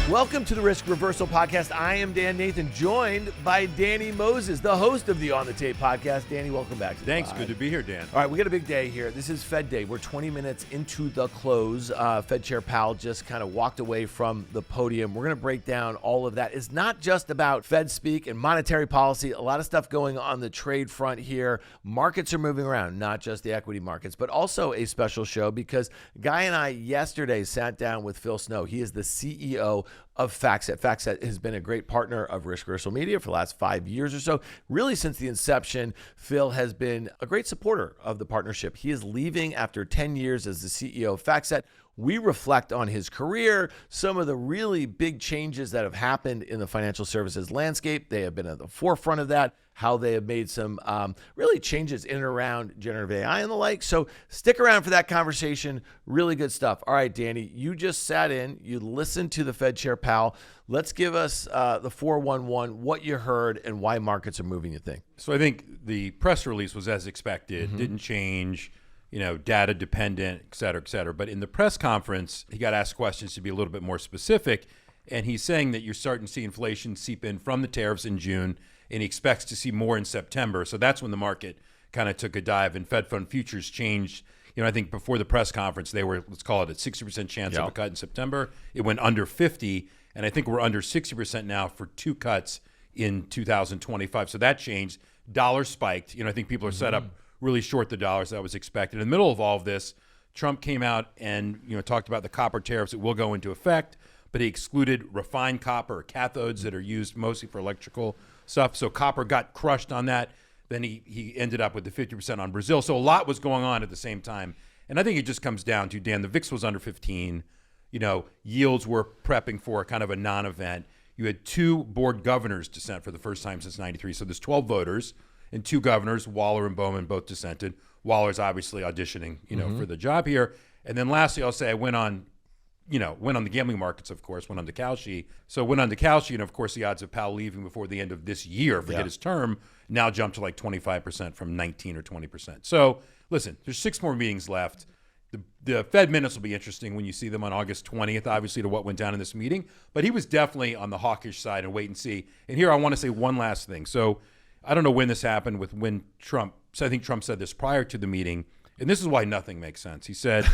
Welcome to the Risk Reversal Podcast. I am Dan Nathan, joined by Danny Moses, the host of the On the Tape podcast. Danny, welcome back to the Thanks. pod. Good to be here, Dan. All right, we got a big day here. This is Fed Day. We're 20 minutes into the close. Fed Chair Powell just kind of walked away from the podium. We're going to break down all of that. It's not just about Fed speak and monetary policy. A lot of stuff going on the trade front here. Markets are moving around, not just the equity markets, but also a special show because Guy and I yesterday sat down with Phil Snow. He is the CEO of FactSet. FactSet has been a great partner of Risk Reversal Media for the last 5 years or so. Really, since the inception, Phil has been a great supporter of the partnership. He is leaving after 10 years as the CEO of FactSet. We reflect on his career, some of the really big changes that have happened in the financial services landscape. They have been at the forefront of that, how they have made some really changes in and around generative AI and the like. So stick around for that conversation. Really good stuff. All right, Danny, you just sat in, you listened to the Fed Chair Powell. Let's give us the 411, what you heard and why markets are moving, you think? So I think the press release was as expected, didn't change, data dependent, et cetera, et cetera. But in the press conference, he got asked questions to be a little bit more specific. And he's saying that you're starting to see inflation seep in from the tariffs in June, and he expects to see more in September. So that's when the market kind of took a dive and Fed fund futures changed. I think before the press conference, they were, let's call it a 60% chance of a cut in September. It went under 50, and I think we're under 60% now for 2 cuts in 2025. So that changed. Dollar spiked. I think people are set up really short the dollars. That was expected. In the middle of all of this, Trump came out and talked about the copper tariffs that will go into effect, but he excluded refined copper, cathodes that are used mostly for electrical stuff. So copper got crushed on that. Then he ended up with the 50% on Brazil. So a lot was going on at the same time. And I think it just comes down to, Dan, the VIX was under 15. Yields were prepping for kind of a non-event. You had 2 board governors dissent for the first time since 93. So there's 12 voters and 2 governors, Waller and Bowman, both dissented. Waller's obviously auditioning, for the job here. And then lastly, I'll say I went on the gambling markets, of course, went on to Kalshi. So went on to Kalshi, and of course, the odds of Powell leaving before the end of this year, forget his term, now jumped to like 25% from 19 or 20%. So listen, there's 6 more meetings left. The Fed minutes will be interesting when you see them on August 20th, obviously, to what went down in this meeting. But he was definitely on the hawkish side and wait and see. And here I want to say one last thing. So I don't know when this happened when Trump, so I think Trump said this prior to the meeting, and this is why nothing makes sense. He said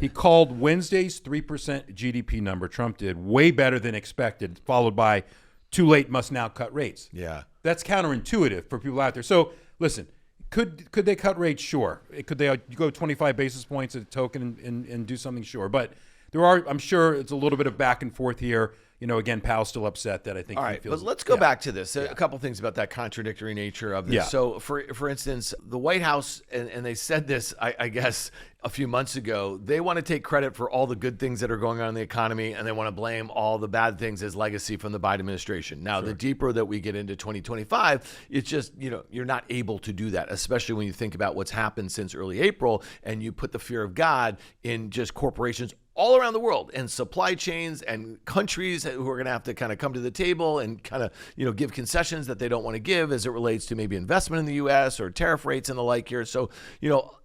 he called Wednesday's 3% GDP number, Trump did, way better than expected, followed by too late, must now cut rates. Yeah. That's counterintuitive for people out there. So listen, could they cut rates? Sure. Could they go 25 basis points at a token and do something? Sure. But I'm sure it's a little bit of back and forth here. Again, Powell's still upset that I think all he right, feels. but let's go back to this. A couple things about that contradictory nature of this. Yeah. So, for instance, the White House, and they said this, I guess, a few months ago, they want to take credit for all the good things that are going on in the economy, and they want to blame all the bad things as legacy from the Biden administration. Now, the deeper that we get into 2025, it's just, you're not able to do that, especially when you think about what's happened since early April, and you put the fear of God in just corporations all around the world and supply chains and countries who are going to have to kind of come to the table and kind of, give concessions that they don't want to give as it relates to maybe investment in the U.S. or tariff rates and the like here. So,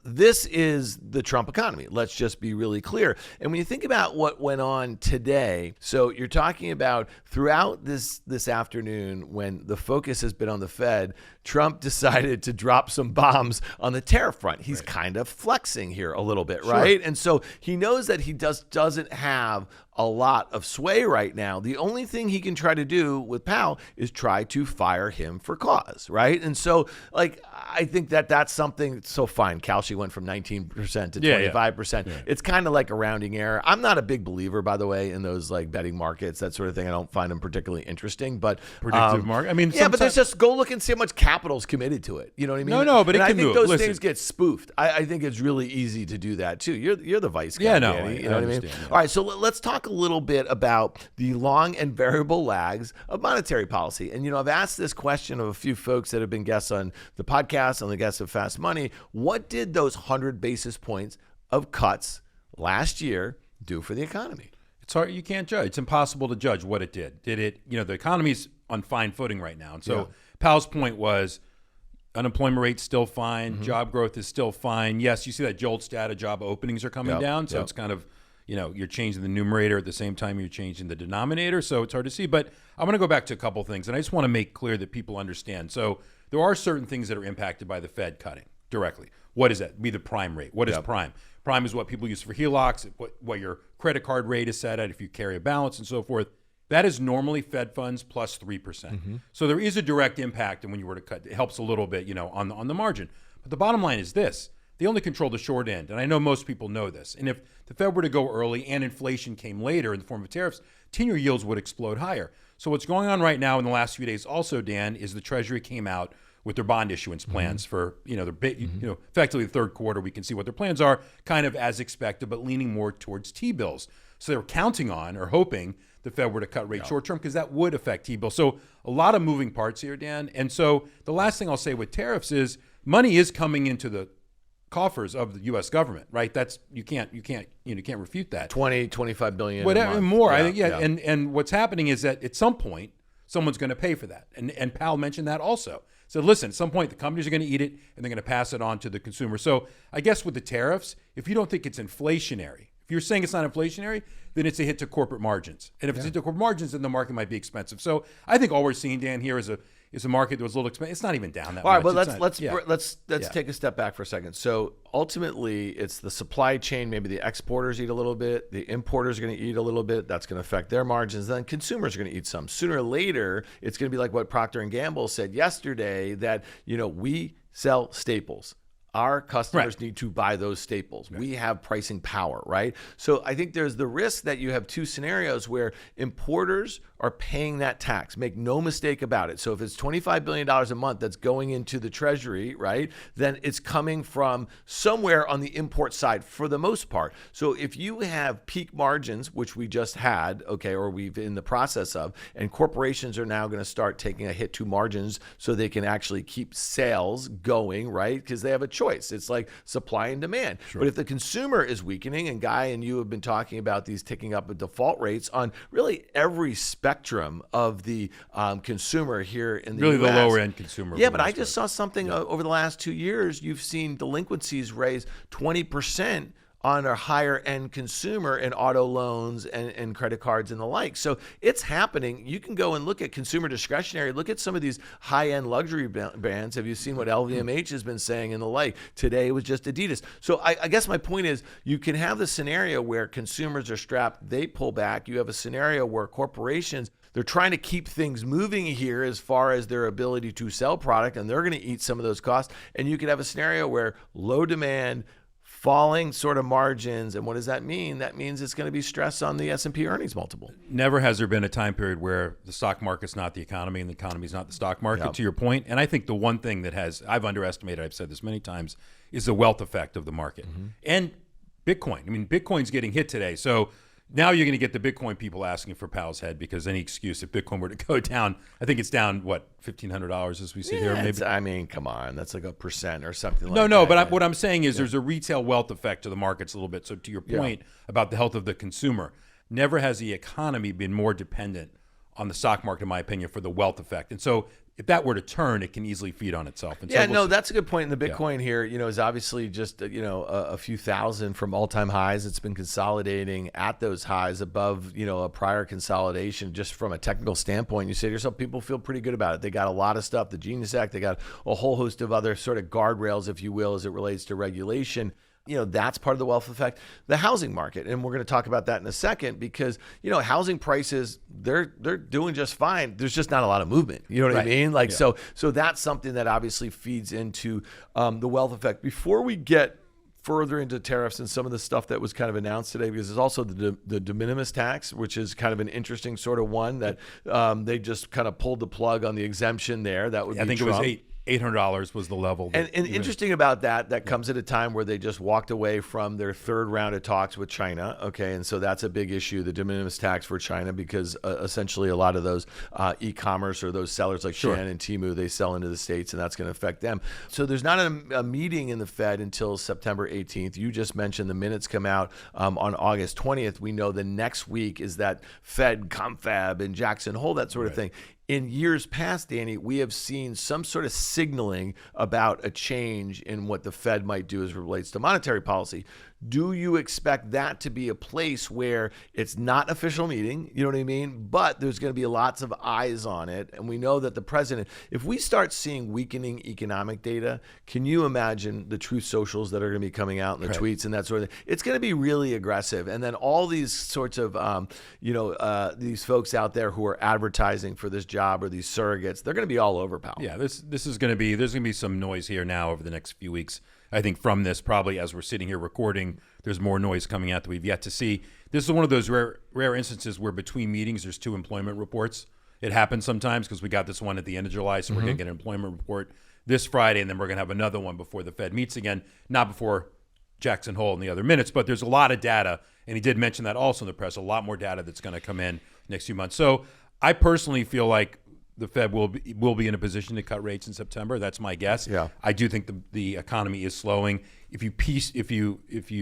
this is the Trump economy. Let's just be really clear. And when you think about what went on today, so you're talking about throughout this afternoon when the focus has been on the Fed, Trump decided to drop some bombs on the tariff front. He's kind of flexing here a little bit, right? And so he knows that he doesn't have a lot of sway right now. The only thing he can try to do with Powell is try to fire him for cause, right? And so, I think that's something. So fine, Kalshi went from 19% to 25%. Yeah. It's kind of like a rounding error. I'm not a big believer, by the way, in those betting markets, that sort of thing. I don't find them particularly interesting. But predictive market. I mean, but there's just go look and see how much capital's committed to it. You know what I mean? No, but I think those things get spoofed. I think it's really easy to do that too. You're the vice guy, Danny, you know what I mean? Yeah. All right, so let's talk a little bit about the long and variable lags of monetary policy. And I've asked this question of a few folks that have been guests on the podcast, on the guests of Fast Money. What did those 100 basis points of cuts last year do for the economy? It's hard. You can't judge. It's impossible to judge what it did. Did it, the economy's on fine footing right now. And so Powell's point was unemployment rate's still fine. Job growth is still fine. Yes, you see that JOLTS data, job openings are coming down. So it's kind of, you're changing the numerator at the same time you're changing the denominator. So it's hard to see. But I want to go back to a couple things, and I just want to make clear that people understand. So there are certain things that are impacted by the Fed cutting directly. What is that? Be the prime rate. What is prime? Prime is what people use for HELOCs, what your credit card rate is set at if you carry a balance and so forth. That is normally Fed funds plus 3%. So there is a direct impact, and when you were to cut, it helps a little bit, on the margin. But the bottom line is this. They only control the short end, and I know most people know this. And if the Fed were to go early and inflation came later in the form of tariffs, 10-year yields would explode higher. So what's going on right now in the last few days also, Dan, is the Treasury came out with their bond issuance plans for, effectively the third quarter. We can see what their plans are, kind of as expected, but leaning more towards T-bills. So they were counting on or hoping the Fed were to cut rates short term because that would affect T-bills. So a lot of moving parts here, Dan. And so the last thing I'll say with tariffs is money is coming into the coffers of the U.S. government, right? That's you can't refute that. 25 billion, whatever more. I think, And what's happening is that at some point someone's going to pay for that, and Powell mentioned that also. So listen, at some point the companies are going to eat it and they're going to pass it on to the consumer. So I guess with the tariffs, if you don't think it's inflationary, if you're saying it's not inflationary, then it's a hit to corporate margins. And if it's a hit to corporate margins, then the market might be expensive. So I think all we're seeing, Dan, here is a market that was a little expensive. It's not even down that much. All right, but let's take a step back for a second. So ultimately, it's the supply chain. Maybe the exporters eat a little bit. The importers are going to eat a little bit. That's going to affect their margins. Then consumers are going to eat some. Sooner or later, it's going to be like what Procter & Gamble said yesterday, that we sell staples. Our customers need to buy those staples. We have pricing power, right? So I think there's the risk that you have two scenarios where importers are paying that tax. Make no mistake about it. So if it's $25 billion a month that's going into the Treasury, right, then it's coming from somewhere on the import side for the most part. So if you have peak margins, which we just had, or we've in the process of, and corporations are now going to start taking a hit to margins so they can actually keep sales going, right? Because they have a choice. It's like supply and demand. But if the consumer is weakening, and Guy and you have been talking about these ticking up with default rates on really every spectrum of the consumer here in the really US. The lower end consumer. Yeah, but I just saw something over the last 2 years. You've seen delinquencies raise 20% on a higher end consumer in auto loans and credit cards and the like. So it's happening. You can go and look at consumer discretionary. Look at some of these high end luxury brands. Have you seen what LVMH has been saying and the like? Today it was just Adidas. So I guess my point is you can have the scenario where consumers are strapped, they pull back. You have a scenario where corporations, they're trying to keep things moving here as far as their ability to sell product, and they're going to eat some of those costs. And you could have a scenario where low demand, falling sort of margins. And what does that mean? That means it's going to be stress on the S&P earnings multiple. Never has there been a time period where the stock market's not the economy and the economy's not the stock market, to your point. And I think the one thing that I've underestimated, I've said this many times, is the wealth effect of the market. And Bitcoin. I mean, Bitcoin's getting hit today. So now you're going to get the Bitcoin people asking for Powell's head, because any excuse if Bitcoin were to go down, I think it's down, $1,500 as we see here? Maybe. I mean, come on. That's like 1% or something like that. No, but what I'm saying is there's a retail wealth effect to the markets a little bit. So to your point about the health of the consumer, never has the economy been more dependent on the stock market, in my opinion, for the wealth effect. And so if that were to turn, it can easily feed on itself. And so that's a good point. And the Bitcoin here, is obviously just, a few thousand from all-time highs. It's been consolidating at those highs above, a prior consolidation. Just from a technical standpoint, you say to yourself, people feel pretty good about it. They got a lot of stuff, the Genius Act, they got a whole host of other sort of guardrails, if you will, as it relates to regulation. That's part of the wealth effect. The housing market, and we're going to talk about that in a second, because, housing prices, they're doing just fine. There's just not a lot of movement. You know what I mean? So that's something that obviously feeds into the wealth effect. Before we get further into tariffs and some of the stuff that was kind of announced today, because there's also the de minimis tax, which is kind of an interesting sort of one that they just kind of pulled the plug on the exemption there. That would be Trump. It was $800 was the level. And interesting about that comes at a time where they just walked away from their third round of talks with China. Okay, and so that's a big issue, the de minimis tax for China, because essentially a lot of those e-commerce or those sellers like Shein and Temu, they sell into the States, and that's going to affect them. So there's not a meeting in the Fed until September 18th. You just mentioned the minutes come out on August 20th. We know the next week is that Fed confab in Jackson Hole, that sort of thing. in years past, Danny, we have seen some sort of signaling about a change in what the Fed might do as it relates to monetary policy. Do you expect that to be a place where it's not an official meeting, you know what I mean? But there's going to be lots of eyes on it. And we know that the president, if we start seeing weakening economic data, can you imagine the truth socials that are going to be coming out and the tweets and that sort of thing? It's going to be really aggressive. And then all these sorts of, these folks out there who are advertising for this job or these surrogates, they're going to be all over Powell. Yeah, this is going to be, there's going to be some noise here now over the next few weeks. I think from this, probably as we're sitting here recording, there's more noise coming out that we've yet to see. This is one of those rare instances where between meetings, there's two employment reports. It happens sometimes because we got this one at the end of July, so we're going to get an employment report this Friday, and then we're going to have another one before the Fed meets again, not before Jackson Hole in the other minutes, but there's a lot of data, and he did mention that also in the press, a lot more data that's going to come in next few months. So I personally feel like the Fed will be in a position to cut rates in September. That's my guess. Yeah. I do think the economy is slowing. If you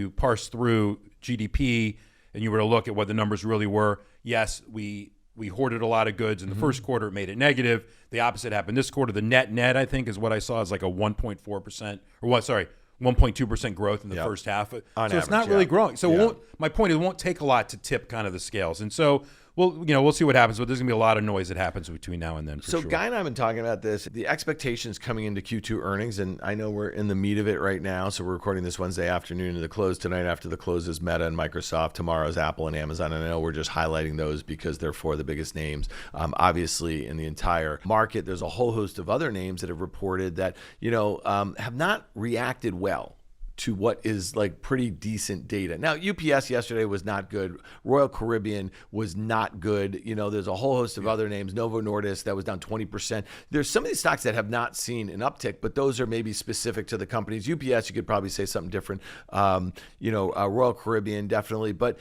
parse through GDP and you were to look at what the numbers really were, yes, we hoarded a lot of goods in the first quarter. It made it negative. The opposite happened this quarter. The net I think is what I saw is like a 1.2% growth in the first half. So it's not really growing. So my point is, it won't take a lot to tip kind of the scales. And so we'll see what happens, but there's going to be a lot of noise that happens between now and then. So sure. Guy and I have been talking about this, the expectations coming into Q2 earnings, and I know we're in the meat of it right now. So we're recording this Wednesday afternoon to the close tonight. After the close is Meta and Microsoft. Tomorrow's Apple and Amazon. And I know we're just highlighting those because they're four of the biggest names. Obviously, in the entire market, there's a whole host of other names that have reported that, have not reacted well to what is like pretty decent data. Now, UPS yesterday was not good. Royal Caribbean was not good. There's a whole host of other names. Novo Nordisk, that was down 20%. There's some of these stocks that have not seen an uptick, but those are maybe specific to the companies. UPS, you could probably say something different. Royal Caribbean, definitely. But,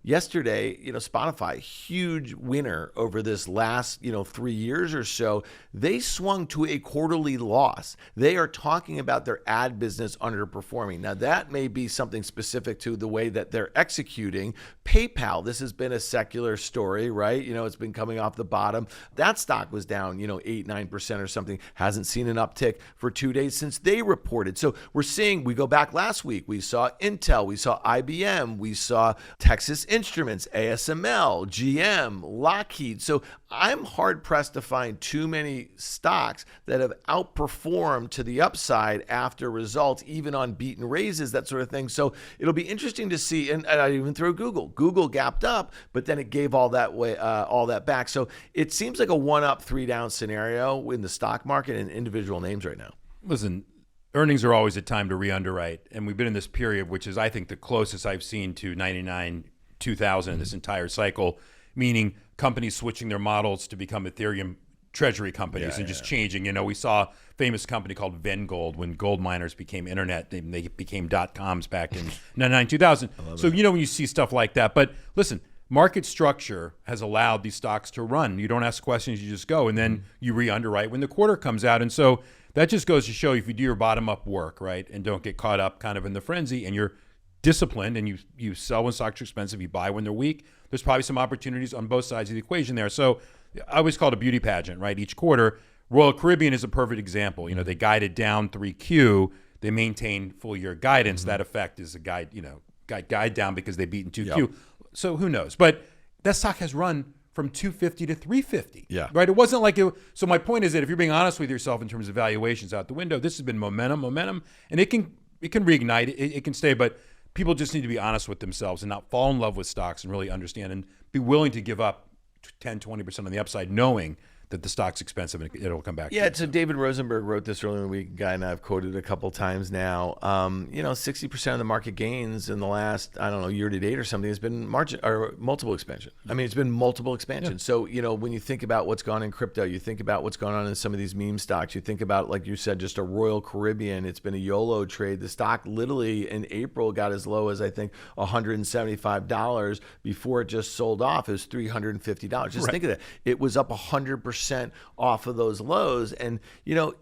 yesterday, Spotify, huge winner over this last, 3 years or so. They swung to a quarterly loss. They are talking about their ad business underperforming. Now, that may be something specific to the way that they're executing. PayPal, this has been a secular story, right? It's been coming off the bottom. That stock was down, 8-9% or something. Hasn't seen an uptick for 2 days since they reported. So we're seeing, we go back last week, we saw Intel, we saw IBM, we saw Texas Instruments, ASML, GM, Lockheed. So I'm hard pressed to find too many stocks that have outperformed to the upside after results, even on beaten raises, that sort of thing. So it'll be interesting to see. And I even throw Google. Google gapped up, but then it gave all that back. So it seems like a 1-up, 3-down scenario in the stock market and individual names right now. Listen, earnings are always a time to re-underwrite, and we've been in this period, which is, I think, the closest I've seen to 99, 2000 in this entire cycle, meaning companies switching their models to become Ethereum treasury companies and just changing. We saw a famous company called Vengold when gold miners became internet. They became .coms back in 99, 2000. So, when you see stuff like that. But listen, market structure has allowed these stocks to run. You don't ask questions, you just go, and then you re-underwrite when the quarter comes out. And so that just goes to show if you do your bottom-up work, right, and don't get caught up kind of in the frenzy, and you're disciplined and you sell when stocks are expensive, you buy when they're weak, there's probably some opportunities on both sides of the equation there. So I always call it a beauty pageant, right? Each quarter. Royal Caribbean is a perfect example. They guided down 3Q. They maintained full year guidance. That effect is a guide down because they beat in 2Q. Yep. So who knows? But that stock has run from 250 to 350. Yeah. Right. It wasn't like it. So my point is that if you're being honest with yourself in terms of valuations out the window, this has been momentum, and it can reignite. It can stay, but people just need to be honest with themselves and not fall in love with stocks and really understand and be willing to give up 10, 20% on the upside, knowing that the stock's expensive and it'll come back. Yeah, so David Rosenberg wrote this earlier in the week. Guy and I have quoted a couple times now. 60% of the market gains in the last, year to date or something has been margin or multiple expansion. It's been multiple expansion. Yeah. So, when you think about what's gone in crypto, you think about what's going on in some of these meme stocks, you think about, like you said, just a Royal Caribbean. It's been a YOLO trade. The stock literally in April got as low as, I think, $175 before it just sold off. It was $350. Just think of that. It was up 100% 10% off of those lows. And,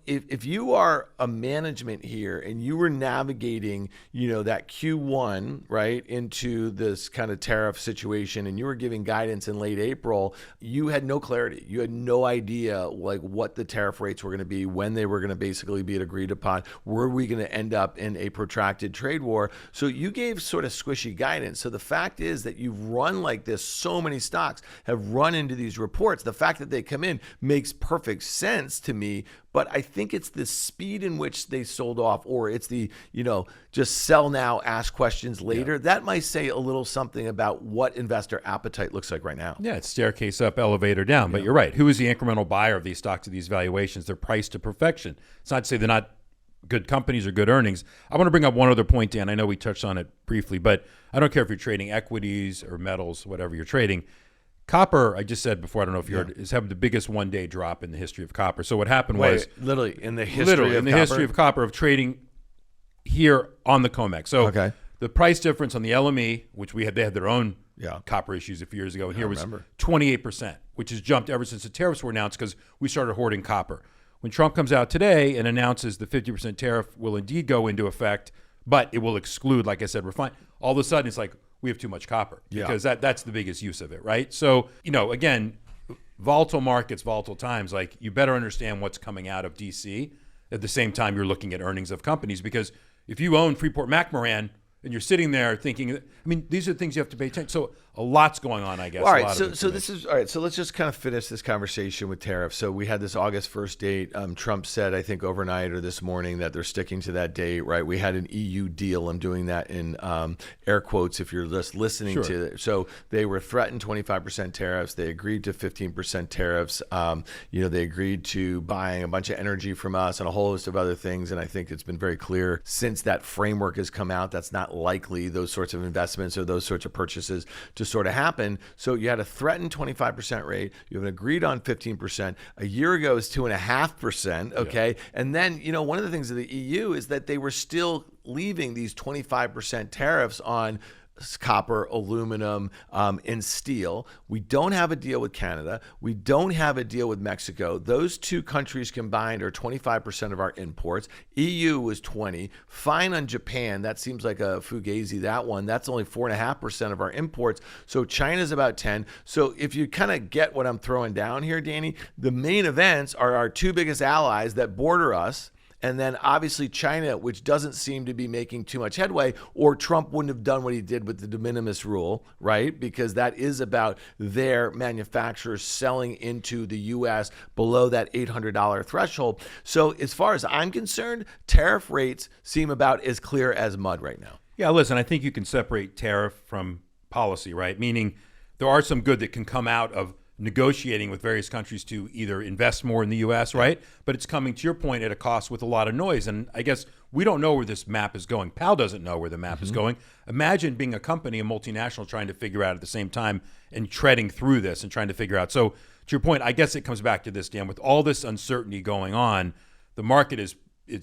if you are a management here and you were navigating, that Q1, right, into this kind of tariff situation, and you were giving guidance in late April, you had no clarity. You had no idea like what the tariff rates were going to be, when they were going to basically be agreed upon. Were we going to end up in a protracted trade war? So you gave sort of squishy guidance. So the fact is that you've run like this. So many stocks have run into these reports. The fact that they come in makes perfect sense to me. But I think it's the speed in which they sold off, or it's the, just sell now, ask questions later. That might say a little something about what investor appetite looks like right now. Yeah, it's staircase up, elevator down. But you're right. Who is the incremental buyer of these stocks at these valuations? They're priced to perfection. It's not to say they're not good companies or good earnings. I want to bring up one other point, Dan. I know we touched on it briefly, but I don't care if you're trading equities or metals, whatever you're trading. Copper, I just said before, I don't know if you heard, is having the biggest one-day drop in the history of copper. So what happened was literally in the history of copper, of trading here on the COMEX. So the price difference on the LME, which they had their own copper issues a few years ago, and here was 28%, which has jumped ever since the tariffs were announced because we started hoarding copper. When Trump comes out today and announces the 50% tariff will indeed go into effect, but it will exclude, like I said, refined, all of a sudden it's like, we have too much copper because that's the biggest use of it, right? So, again, volatile markets, volatile times, like you better understand what's coming out of DC at the same time you're looking at earnings of companies, because if you own Freeport-McMoRan and you're sitting there thinking, these are things you have to pay attention. So a lot's going on, I guess. All right, so this is all right. So let's just kind of finish this conversation with tariffs. So we had this August 1st date. Trump said, I think overnight or this morning, that they're sticking to that date. Right? We had an EU deal. I'm doing that in air quotes if you're just listening to it. So they were threatened 25% tariffs. They agreed to 15% tariffs. They agreed to buying a bunch of energy from us and a whole host of other things. And I think it's been very clear since that framework has come out, that's not likely those sorts of investments or those sorts of purchases to sort of happen. So you had a threatened 25% rate. You have an agreed on 15%. A year ago is 2.5%. Okay. And then, one of the things of the EU is that they were still leaving these 25% tariffs on copper, aluminum, and steel. We don't have a deal with Canada. We don't have a deal with Mexico. Those two countries combined are 25% of our imports. EU was 20. Fine on Japan. That seems like a fugazi, that one. That's only 4.5% of our imports. So China's about 10. So if you kind of get what I'm throwing down here, Danny, the main events are our two biggest allies that border us. And then obviously China, which doesn't seem to be making too much headway, or Trump wouldn't have done what he did with the de minimis rule, right? Because that is about their manufacturers selling into the U.S. below that $800 threshold. So as far as I'm concerned, tariff rates seem about as clear as mud right now. Yeah, listen, I think you can separate tariff from policy, right? Meaning there are some good that can come out of negotiating with various countries to either invest more in the U.S., right? But it's coming, to your point, at a cost with a lot of noise. And I guess we don't know where this map is going. Powell doesn't know where the map is going. Imagine being a company, a multinational, trying to figure out at the same time and treading through this and trying to figure out. So to your point, I guess it comes back to this, Dan, with all this uncertainty going on, the market is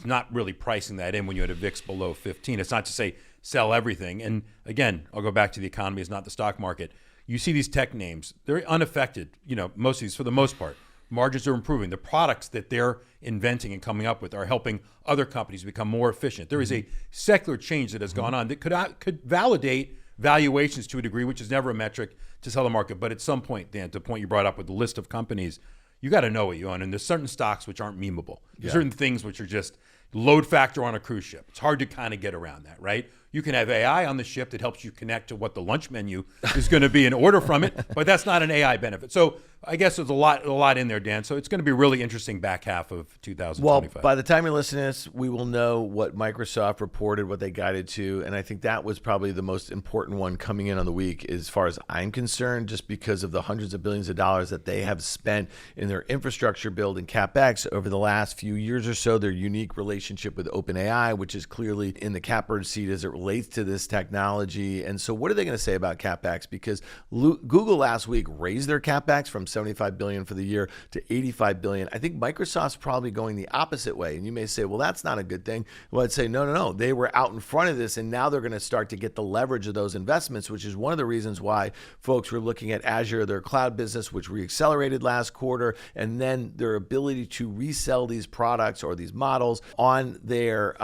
not really pricing that in when you had a VIX below 15. It's not to say sell everything. And again, I'll go back to the economy, it's not the stock market. You see these tech names, they're unaffected, most of these for the most part. Margins are improving. The products that they're inventing and coming up with are helping other companies become more efficient. There is a secular change that has gone on that could validate valuations to a degree, which is never a metric to sell the market. But at some point, Dan, to the point you brought up with the list of companies, you got to know what you own. And there's certain stocks which aren't memeable. There's certain things which are just load factor on a cruise ship. It's hard to kind of get around that, right? You can have AI on the ship that helps you connect to what the lunch menu is going to be and order from it, but that's not an AI benefit. So I guess there's a lot in there, Dan. So it's going to be a really interesting back half of 2025. Well, by the time you listen to this, we will know what Microsoft reported, what they guided to, and I think that was probably the most important one coming in on the week as far as I'm concerned, just because of the hundreds of billions of dollars that they have spent in their infrastructure build and CapEx over the last few years or so, their unique relationship with OpenAI, which is clearly in the catbird seat as it relates to this technology. And so what are they going to say about CapEx? Because Google last week raised their CapEx from $75 billion for the year to $85 billion. I think Microsoft's probably going the opposite way. And you may say, well, that's not a good thing. Well, I'd say, no. They were out in front of this, and now they're going to start to get the leverage of those investments, which is one of the reasons why folks were looking at Azure, their cloud business, which reaccelerated last quarter, and then their ability to resell these products or these models on their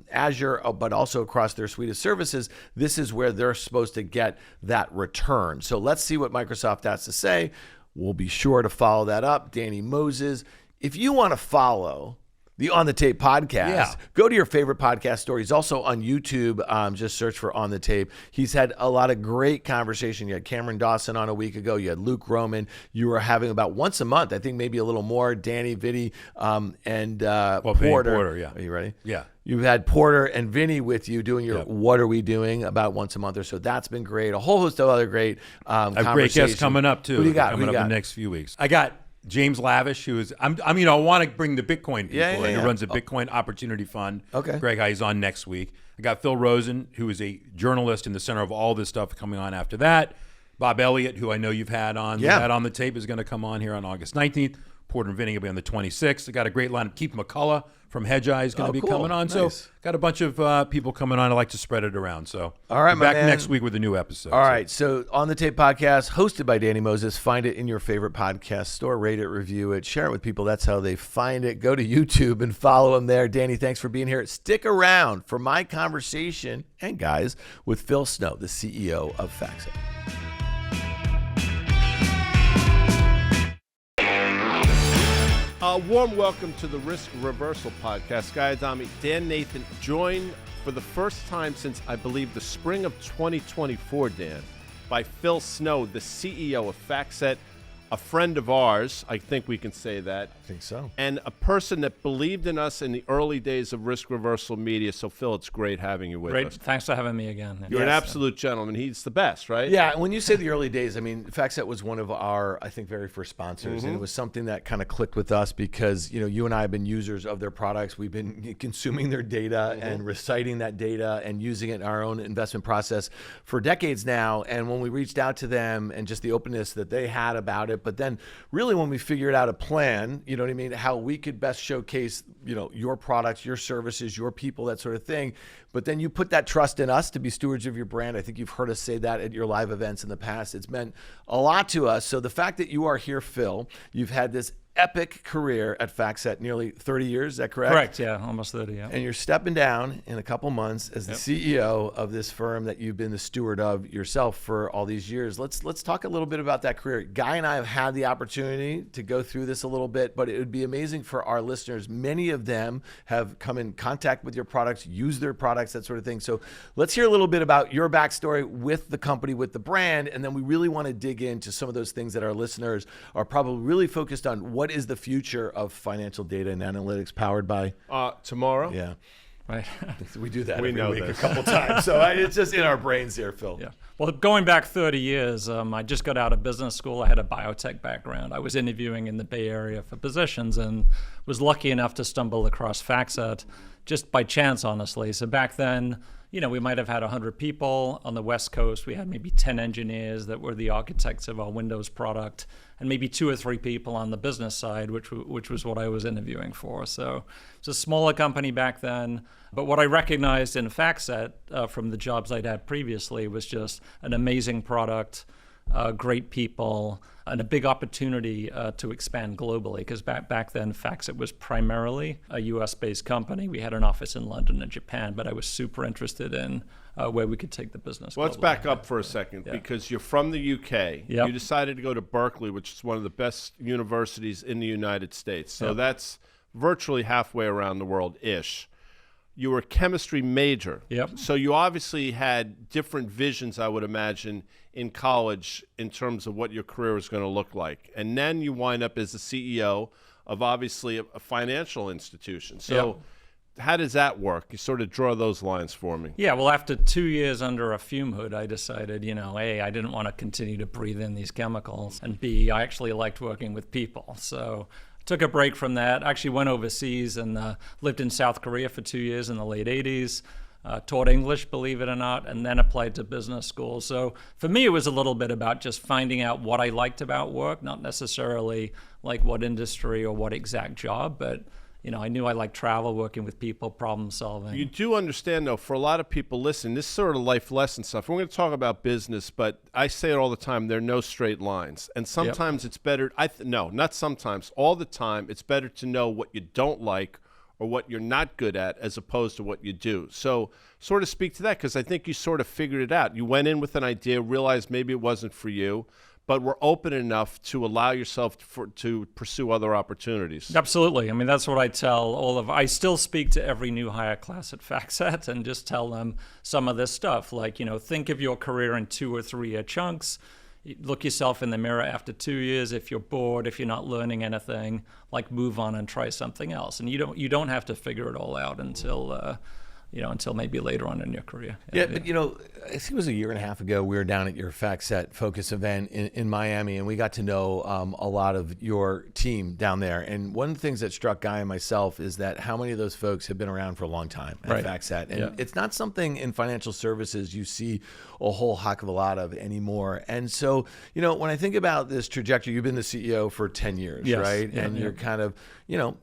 Azure, but also across their suite of services. This is where they're supposed to get that return. So let's see what Microsoft has to say. We'll be sure to follow that up. Danny Moses, if you want to follow the On the Tape podcast, go to your favorite podcast store. He's also on YouTube. Just search for On the Tape. He's had a lot of great conversation. You had Cameron Dawson on a week ago. You had Luke Roman. You were having about once a month, I think maybe a little more, Danny, Vinny, and Porter. Porter, yeah. Are you ready? Yeah. You've had Porter and Vinny with you doing your What Are We Doing about once a month or so. That's been great. A whole host of other great I have great guests coming up, too. Who do you got? Coming up in the next few weeks. I got James Lavish, who is, I want to bring the Bitcoin people in, who runs a Bitcoin Opportunity Fund. Okay. Greg He's on next week. I got Phil Rosen, who is a journalist in the center of all this stuff coming on after that. Bob Elliott, who I know you've had on. Yeah. Had on the tape, is going to come on here on August 19th. Porter and Vinny will be on the 26th. I got a great lineup. Keith McCullough from Hedgeye is going to be coming on. Nice. So got a bunch of people coming on. I like to spread it around. So all right, we're back next week with a new episode. All right. So On the Tape podcast, hosted by Danny Moses. Find it in your favorite podcast store. Rate it, review it, share it with people. That's how they find it. Go to YouTube and follow him there. Danny, thanks for being here. Stick around for my conversation, and guys, with Phil Snow, the CEO of FactSet. A warm welcome to the Risk Reversal Podcast. Guy Adami, Dan Nathan, joined for the first time since, I believe, the spring of 2024, Dan, by Phil Snow, the CEO of FactSet, a friend of ours, I think we can say that. I think so. And a person that believed in us in the early days of Risk Reversal Media. So, Phil, it's great having you with us. Thanks for having me again. You're an absolute gentleman. He's the best, right? Yeah, when you say the early days, I mean, FactSet was one of our, I think, very first sponsors, and it was something that kind of clicked with us because, you and I have been users of their products. We've been consuming their data and reciting that data and using it in our own investment process for decades now. And when we reached out to them and just the openness that they had about it, but then really when we figured out a plan, you know what I mean, how we could best showcase, your products, your services, your people, that sort of thing. But then you put that trust in us to be stewards of your brand. I think you've heard us say that at your live events in the past. It's meant a lot to us. So the fact that you are here, Phil, you've had this epic career at FactSet, nearly 30 years, is that correct? Correct, yeah, almost 30, yeah. And you're stepping down in a couple months as the CEO of this firm that you've been the steward of yourself for all these years. Let's talk a little bit about that career. Guy and I have had the opportunity to go through this a little bit, but it would be amazing for our listeners. Many of them have come in contact with your products, used their products, that sort of thing. So let's hear a little bit about your backstory with the company, with the brand, and then we really want to dig into some of those things that our listeners are probably really focused on. What is the future of financial data and analytics powered by? Tomorrow? Yeah. Right. We do that We every know week this. a couple times. So it's just in our brains here, Phil. Yeah. Well, going back 30 years, I just got out of business school. I had a biotech background. I was interviewing in the Bay Area for positions and was lucky enough to stumble across FactSet just by chance, honestly. So back then, we might have had 100 people on the West Coast. We had maybe 10 engineers that were the architects of our Windows product, and maybe 2 or 3 people on the business side, which was what I was interviewing for. So it's a smaller company back then. But what I recognized in FactSet from the jobs I'd had previously was just an amazing product, great people, and a big opportunity to expand globally. Because back then, FactSet was primarily a US-based company. We had an office in London and Japan, but I was super interested in where we could take the business. Well, let's globally. back up for a second because you're from the UK. Yep. You decided to go to Berkeley, which is one of the best universities in the United States. So that's virtually halfway around the world-ish. You were a chemistry major. Yep. So you obviously had different visions, I would imagine, in college in terms of what your career was going to look like. And then you wind up as the CEO of obviously a financial institution. So how does that work? You sort of draw those lines for me. Yeah, well, after 2 years under a fume hood, I decided, A, I didn't want to continue to breathe in these chemicals, and B, I actually liked working with people. So took a break from that, actually went overseas and lived in South Korea for 2 years in the late 80s. taught English, believe it or not, and then applied to business school. So for me, it was a little bit about just finding out what I liked about work, not necessarily like what industry or what exact job, but I knew I liked travel, working with people, problem solving. You do understand, though, for a lot of people, listen, this sort of life lesson stuff, we're going to talk about business, but I say it all the time, there are no straight lines. And sometimes it's better, no, not sometimes, all the time, it's better to know what you don't like or what you're not good at as opposed to what you do. So sort of speak to that, because I think you sort of figured it out. You went in with an idea, realized maybe it wasn't for you, but were open enough to allow yourself to pursue other opportunities. Absolutely. I mean, that's what I tell I still speak to every new hire class at FactSet and just tell them some of this stuff. Like, think of your career in 2 or 3 year chunks. Look yourself in the mirror after 2 years. If you're bored, if you're not learning anything, like move on and try something else. And you don't have to figure it all out until maybe later on in your career. Yeah, but I think it was a year and a half ago, we were down at your FactSet Focus event in Miami, and we got to know a lot of your team down there. And one of the things that struck Guy and myself is that how many of those folks have been around for a long time at FactSet. And it's not something in financial services you see a whole heck of a lot of anymore. And so, when I think about this trajectory, you've been the CEO for 10 years, right? Yeah, and you're kind of,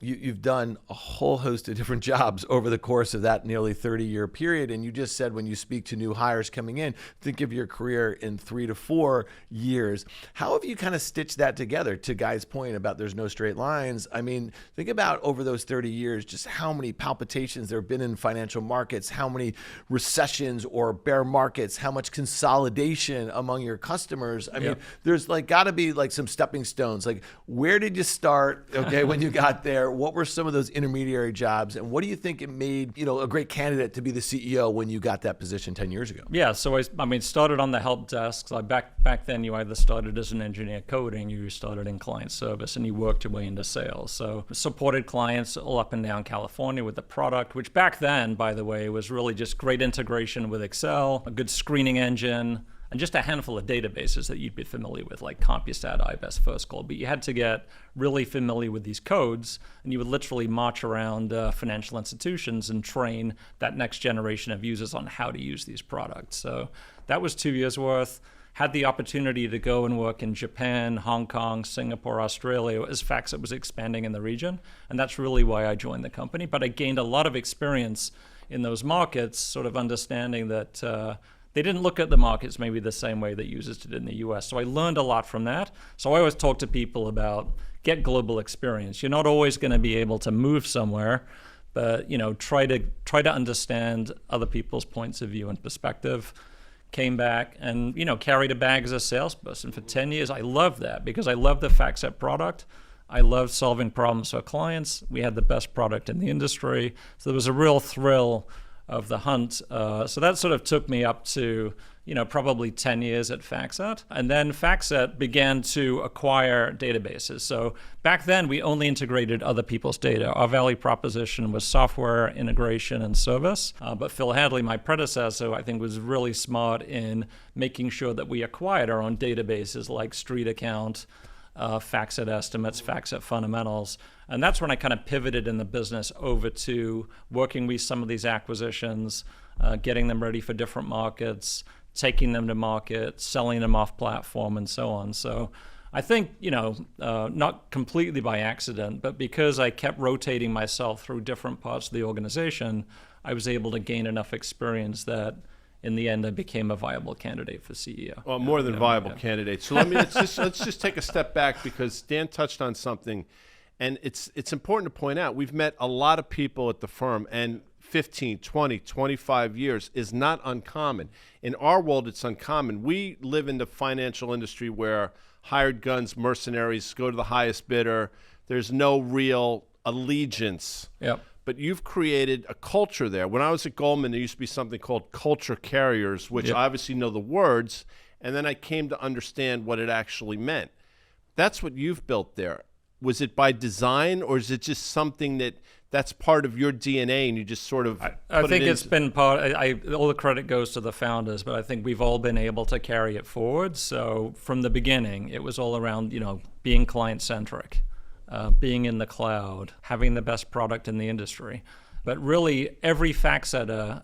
you've done a whole host of different jobs over the course of that nearly 30-year period. And you just said when you speak to new hires coming in, think of your career in 3 to 4 years. How have you kind of stitched that together, to Guy's point about there's no straight lines? I mean, think about over those 30 years, just how many palpitations there have been in financial markets, how many recessions or bear markets, how much consolidation among your customers. I mean, there's got to be some stepping stones. Like, where did you start, when you got there? What were some of those intermediary jobs? And what do you think it made, a great candidate to be the CEO when you got that position 10 years ago? Yeah, so I started on the help desk. So back then, you either started as an engineer coding, you started in client service, and you worked your way into sales. So supported clients all up and down California with the product, which back then, by the way, was really just great integration with Excel, a good screening engine, and just a handful of databases that you'd be familiar with, like CompuStat, IBEST, First Call. But you had to get really familiar with these codes, and you would literally march around financial institutions and train that next generation of users on how to use these products. So that was 2 years worth. Had the opportunity to go and work in Japan, Hong Kong, Singapore, Australia, as FactSet was expanding in the region. And that's really why I joined the company. But I gained a lot of experience in those markets, sort of understanding that they didn't look at the markets maybe the same way that users did in the US. So I learned a lot from that. So I always talk to people about get global experience. You're not always going to be able to move somewhere, but try to understand other people's points of view and perspective. Came back and carried a bag as a salesperson for 10 years. I loved that because I love the FactSet product. I loved solving problems for clients. We had the best product in the industry. So there was a real thrill of the hunt. So that sort of took me up to, probably 10 years at FactSet. And then FactSet began to acquire databases. So back then, we only integrated other people's data. Our value proposition was software integration and service. But Phil Hadley, my predecessor, I think was really smart in making sure that we acquired our own databases like Street Account, FactSet Estimates, FactSet Fundamentals. And that's when I kind of pivoted in the business over to working with some of these acquisitions, getting them ready for different markets, taking them to market, selling them off platform, and so on. So I think, not completely by accident, but because I kept rotating myself through different parts of the organization, I was able to gain enough experience that in the end, I became a viable candidate for CEO. Well, more than viable candidate. So let's just take a step back, because Dan touched on something, and it's important to point out we've met a lot of people at the firm, and 15, 20, 25 years is not uncommon. In our world, it's uncommon. We live in the financial industry where hired guns, mercenaries go to the highest bidder. There's no real allegiance. Yep. But you've created a culture there. When I was at Goldman, there used to be something called culture carriers, which I obviously know the words, and then I came to understand what it actually meant. That's what you've built there. Was it by design, or is it just something that's part of your DNA and you just sort of I think it's been part, all the credit goes to the founders, but I think we've all been able to carry it forward. So from the beginning, it was all around, being client-centric. Being in the cloud, having the best product in the industry. But really, every FactSetter,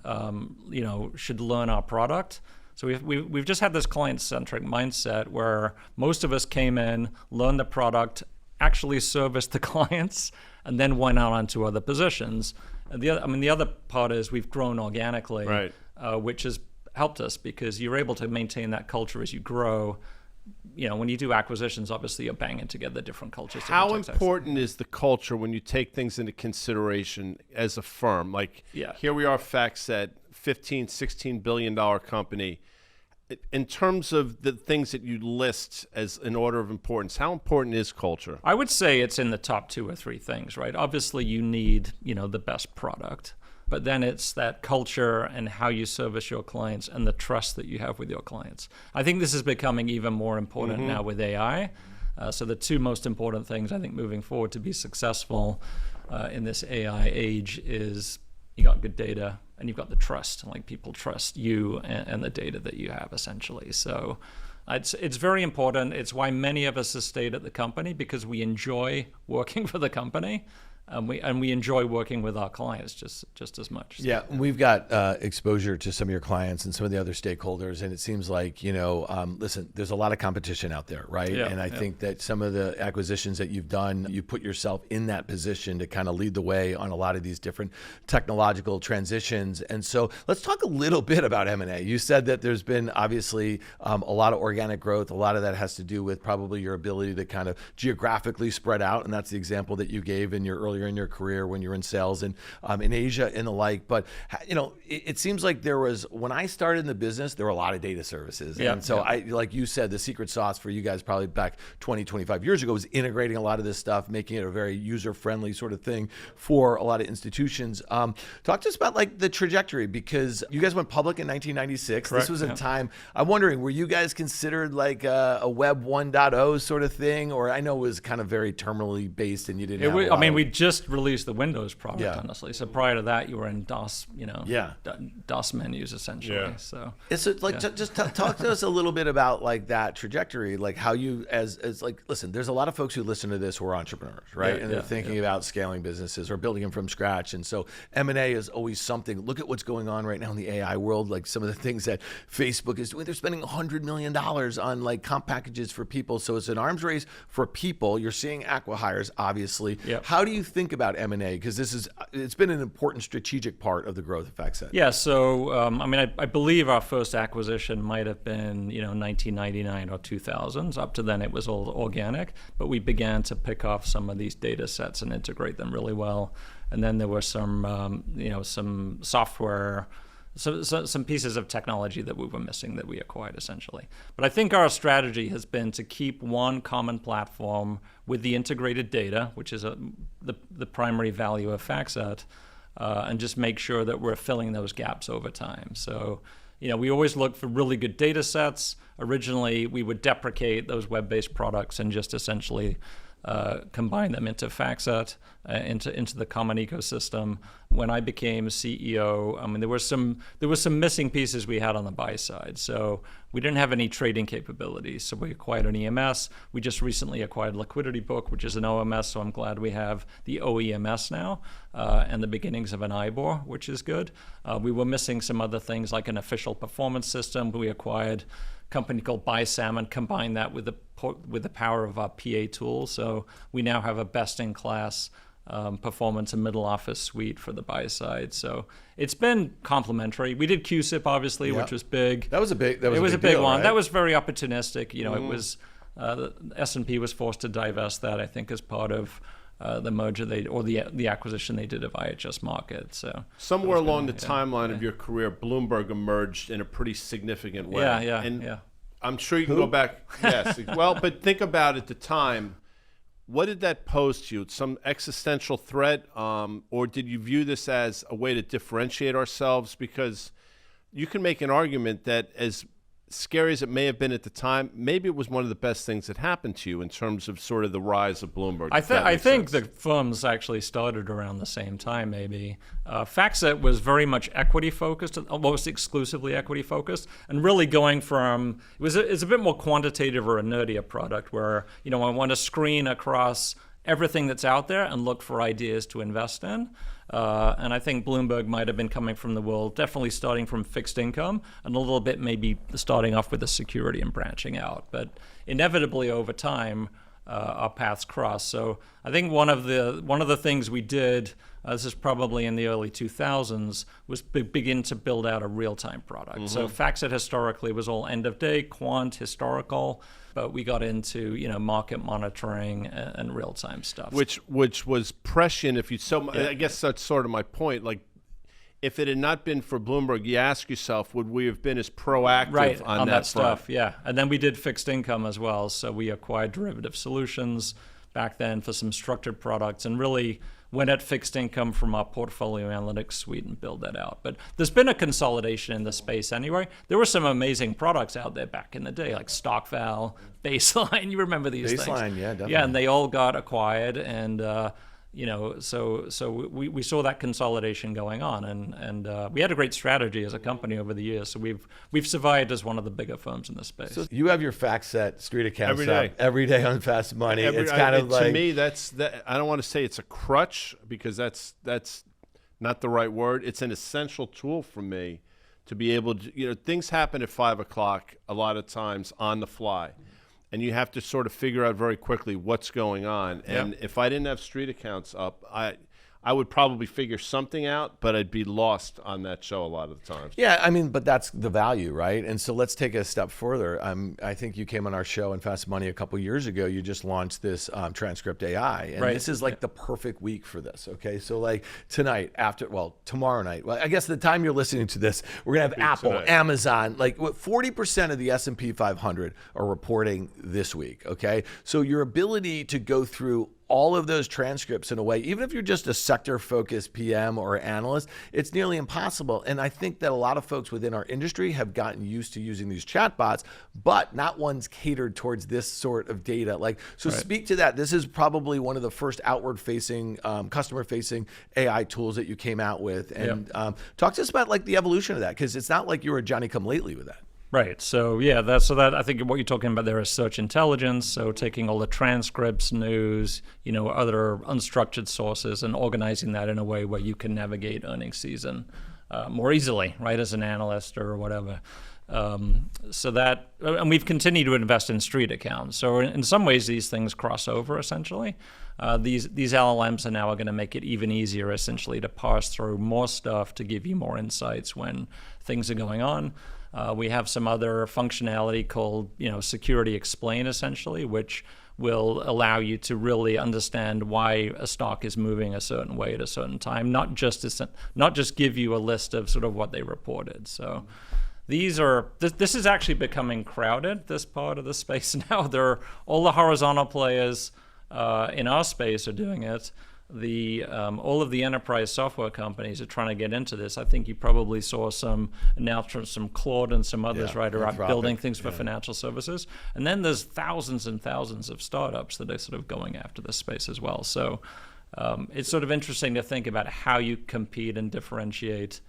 should learn our product. So we've just had this client-centric mindset where most of us came in, learned the product, actually serviced the clients, and then went out onto other positions. And the other part is we've grown organically, right. Which has helped us because you're able to maintain that culture as you grow. When you do acquisitions, obviously you're banging together different cultures. How important is the culture when you take things into consideration as a firm? Like here we are, FactSet, $15, $16 billion company. In terms of the things that you list as an order of importance, how important is culture? I would say it's in the top 2 or 3 things, right? Obviously you need, the best product. But then it's that culture and how you service your clients and the trust that you have with your clients. I think this is becoming even more important now with AI. So the 2 most important things I think moving forward to be successful in this AI age is you got good data and you've got the trust. Like people trust you and the data that you have essentially. So it's very important. It's why many of us have stayed at the company because we enjoy working for the company. And we enjoy working with our clients just as much. So, yeah, we've got exposure to some of your clients and some of the other stakeholders, and it seems like listen, there's a lot of competition out there, right? Yeah, and I think that some of the acquisitions that you've done, you put yourself in that position to kind of lead the way on a lot of these different technological transitions. And so let's talk a little bit about M&A. You said that there's been obviously a lot of organic growth. A lot of that has to do with probably your ability to kind of geographically spread out, and that's the example that you gave in your earlier in your career when you were in sales and in Asia and the like. But it seems like when I started in the business, there were a lot of data services. And so I, like you said, the secret sauce for you guys probably back 20, 25 years ago was integrating a lot of this stuff, making it a very user-friendly sort of thing for a lot of institutions. Talk to us about like the trajectory, because you guys went public in 1996. Correct, this was a time, I'm wondering, were you guys considered like a Web 1.0 sort of thing? Or I know it was kind of very terminally based and you didn't have we just released the Windows product, honestly. So prior to that, you were in DOS, DOS menus essentially. Yeah. So it's like just talk to us a little bit about like that trajectory, like how you as like, listen, there's a lot of folks who listen to this who are entrepreneurs, right? And they're thinking about scaling businesses or building them from scratch. And so M&A is always something. Look at what's going on right now in the AI world, like some of the things that Facebook is doing. They're spending $100 million on like comp packages for people. So it's an arms race for people. You're seeing acqui-hires, obviously. Yep. How do you think about M&A? Because it's been an important strategic part of the growth of FactSet. Yeah, so I believe our first acquisition might have been 1999 or 2000s. Up to then, it was all organic, but we began to pick off some of these data sets and integrate them really well. And then there were some some software. So some pieces of technology that we were missing that we acquired essentially. But I think our strategy has been to keep one common platform with the integrated data, which is the primary value of FactSet, and just make sure that we're filling those gaps over time. So we always look for really good data sets. Originally, we would deprecate those web-based products and just essentially combine them into FactSet, into the common ecosystem. When I became CEO, there were some missing pieces we had on the buy side. So we didn't have any trading capabilities. So we acquired an EMS. We just recently acquired Liquidity Book, which is an OMS. So I'm glad we have the OEMS now and the beginnings of an IBOR, which is good. We were missing some other things like an official performance system. We acquired company called BuySam and combine that with the power of our PA tool. So we now have a best-in-class performance and middle office suite for the buy side. So it's been complementary. We did QSIP, obviously, which was big. That was a big deal, one. Right? That was very opportunistic. It was the S&P was forced to divest that, I think, as part of the merger the acquisition they did of IHS Markit. So somewhere along the timeline of your career, Bloomberg emerged in a pretty significant way. Yeah. I'm sure you can go back. Yes. Well, but think about at the time, what did that pose to you? Some existential threat, or did you view this as a way to differentiate ourselves? Because you can make an argument that as scary as it may have been at the time, maybe it was one of the best things that happened to you in terms of sort of the rise of Bloomberg. I think the firms actually started around the same time, maybe. FactSet was very much equity focused, almost exclusively equity focused, and really going from, it's a bit more quantitative or a nerdier product where, I want to screen across everything that's out there and look for ideas to invest in. And I think Bloomberg might have been coming from the world, definitely starting from fixed income, and a little bit maybe starting off with the security and branching out. But inevitably over time, our paths cross. So I think one of the things we did, this is probably in the early 2000s, was begin to build out a real-time product. So FactSet historically was all end-of-day, quant, historical, but we got into market monitoring and real-time stuff. Which was prescient. I guess that's sort of my point. Like, if it had not been for Bloomberg, you ask yourself, would we have been as proactive on that stuff? Yeah, and then we did fixed income as well. So we acquired derivative solutions back then for some structured products, and really went at fixed income from our portfolio analytics suite and build that out. But there's been a consolidation in the space anyway. There were some amazing products out there back in the day, like StockVal, Baseline. You remember these things? Baseline, yeah, definitely. Yeah, and they all got acquired, and so we saw that consolidation going on, and we had a great strategy as a company over the years. So we've survived as one of the bigger firms in this space. So you have your FactSet street accounts every day on Fast Money. It's kind of like, to me, I don't want to say it's a crutch, because that's not the right word. It's an essential tool for me to be able to, things happen at 5 o'clock a lot of times on the fly. And you have to sort of figure out very quickly what's going on. And if I didn't have street accounts up, I would probably figure something out, but I'd be lost on that show a lot of the times. Yeah, I mean, but that's the value, right? And so let's take it a step further. I think you came on our show in Fast Money a couple years ago. You just launched this transcript AI, and this is like the perfect week for this. Okay, so like tomorrow night. Well, I guess the time you're listening to this, we're gonna have Apple, Amazon, like 40% of the S&P 500 are reporting this week. Okay, so your ability to go through all of those transcripts in a way, even if you're just a sector-focused PM or analyst, it's nearly impossible. And I think that a lot of folks within our industry have gotten used to using these chatbots, but not one's catered towards this sort of data. Speak to that. This is probably one of the first outward-facing, customer-facing AI tools that you came out with. And talk to us about like the evolution of that, because it's not like you were a Johnny-come-lately with that. Right. So that I think what you're talking about there is search intelligence. So taking all the transcripts, news, other unstructured sources, and organizing that in a way where you can navigate earnings season more easily, right, as an analyst or whatever. And we've continued to invest in street accounts. So in some ways, these things cross over essentially. These LLMs are now going to make it even easier essentially to parse through more stuff to give you more insights when things are going on. We have some other functionality called, Security Explain, essentially, which will allow you to really understand why a stock is moving a certain way at a certain time, not just give you a list of sort of what they reported. So this is actually becoming crowded, this part of the space now. All the horizontal players in our space are doing it. All of the enterprise software companies are trying to get into this. I think you probably saw some announcements from Claude and some others, right, around building things for financial services. And then there's thousands and thousands of startups that are sort of going after this space as well. So it's sort of interesting to think about how you compete and differentiate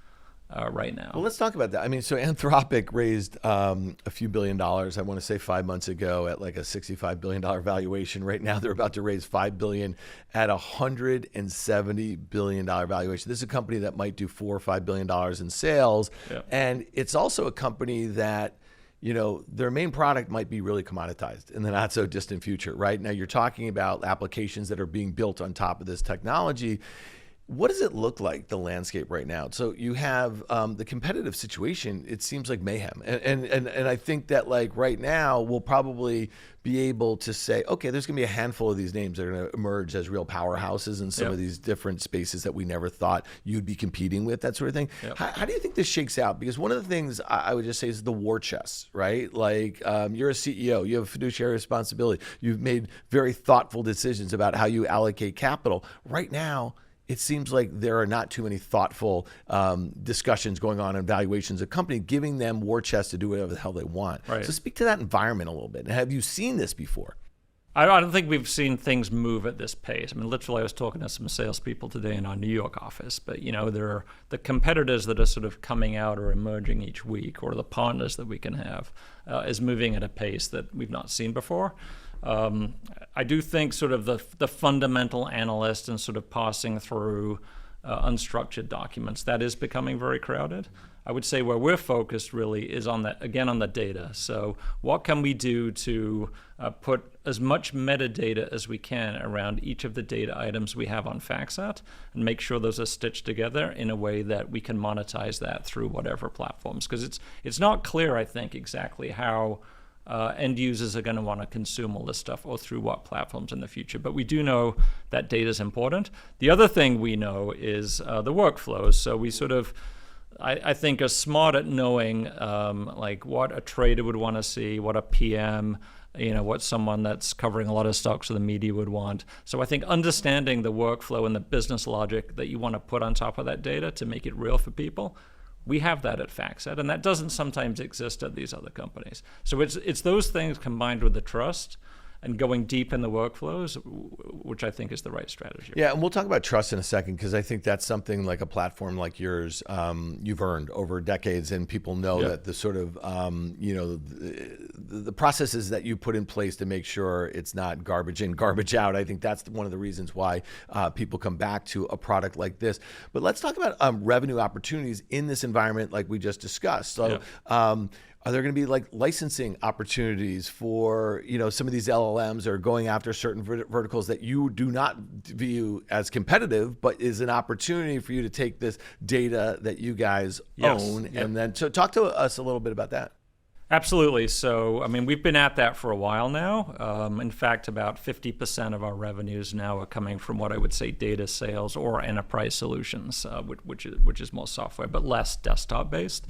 right now. Well, let's talk about that. I mean, so Anthropic raised a few $1 billion, I want to say 5 months ago, at like a $65 billion valuation. Right now, they're about to raise $5 billion at a $170 billion valuation. This is a company that might do $4 or $5 billion in sales. Yep. And it's also a company that, their main product might be really commoditized in the not so distant future, right? Now, you're talking about applications that are being built on top of this technology. What does it look like, the landscape right now? So you have the competitive situation. It seems like mayhem. And I think that like right now we'll probably be able to say, okay, there's going to be a handful of these names that are going to emerge as real powerhouses in some of these different spaces that we never thought you'd be competing with, that sort of thing. Yep. How do you think this shakes out? Because one of the things I would just say is the war chest, right? Like you're a CEO, you have fiduciary responsibility. You've made very thoughtful decisions about how you allocate capital. Right now, it seems like there are not too many thoughtful discussions going on in valuations of company, giving them war chests to do whatever the hell they want. Right. So speak to that environment a little bit. Have you seen this before? I don't think we've seen things move at this pace. I mean, literally, I was talking to some salespeople today in our New York office, but there are the competitors that are sort of coming out or emerging each week, or the partners that we can have, is moving at a pace that we've not seen before. I do think sort of the fundamental analyst and sort of passing through unstructured documents. That is becoming very crowded. I would say where we're focused really is on that, again, on the data. So what can we do to put as much metadata as we can around each of the data items we have on FactSet and make sure those are stitched together in a way that we can monetize that through whatever platforms. Because it's not clear, I think, exactly how end users are going to want to consume all this stuff or through what platforms in the future. But we do know that data is important. The other thing we know is the workflows. So we sort of, I think, are smart at knowing like what a trader would want to see, what a PM, what someone that's covering a lot of stocks or the media would want. So I think understanding the workflow and the business logic that you want to put on top of that data to make it real for people, we have that at FactSet, and that doesn't sometimes exist at these other companies. So it's those things combined with the trust and going deep in the workflows, which I think is the right strategy. Yeah, and we'll talk about trust in a second, because I think that's something like a platform like yours you've earned over decades, and people know that the sort of, the processes that you put in place to make sure it's not garbage in, garbage out. I think that's one of the reasons why people come back to a product like this. But let's talk about revenue opportunities in this environment like we just discussed. So. Are there going to be like licensing opportunities for, some of these LLMs are going after certain verticals that you do not view as competitive, but is an opportunity for you to take this data that you guys own? And then so talk to us a little bit about that. Absolutely. So, we've been at that for a while now. In fact, about 50% of our revenues now are coming from what I would say data sales or enterprise solutions, which is more software, but less desktop based.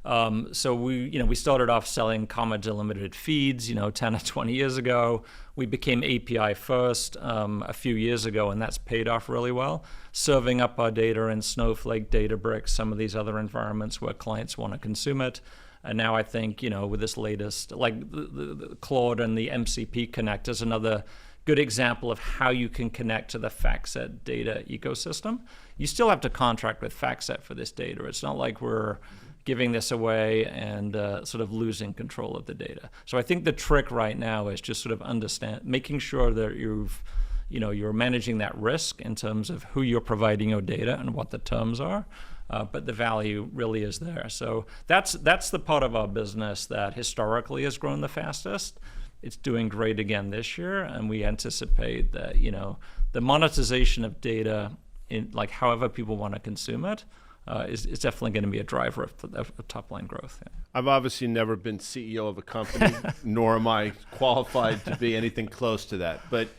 So we started off selling comma delimited feeds, 10 or 20 years ago. We became API first a few years ago, and that's paid off really well, serving up our data in Snowflake, Databricks, some of these other environments where clients want to consume it. And now I think, with this latest, like the Claude and the MCP Connect is another good example of how you can connect to the FactSet data ecosystem. You still have to contract with FactSet for this data. It's not like we're giving this away and sort of losing control of the data. So I think the trick right now is just sort of making sure that you're managing that risk in terms of who you're providing your data and what the terms are. But the value really is there. So that's the part of our business that historically has grown the fastest. It's doing great again this year, and we anticipate that the monetization of data in like however people want to consume it is definitely going to be a driver of top line growth. Yeah. I've obviously never been CEO of a company, nor am I qualified to be anything close to that. But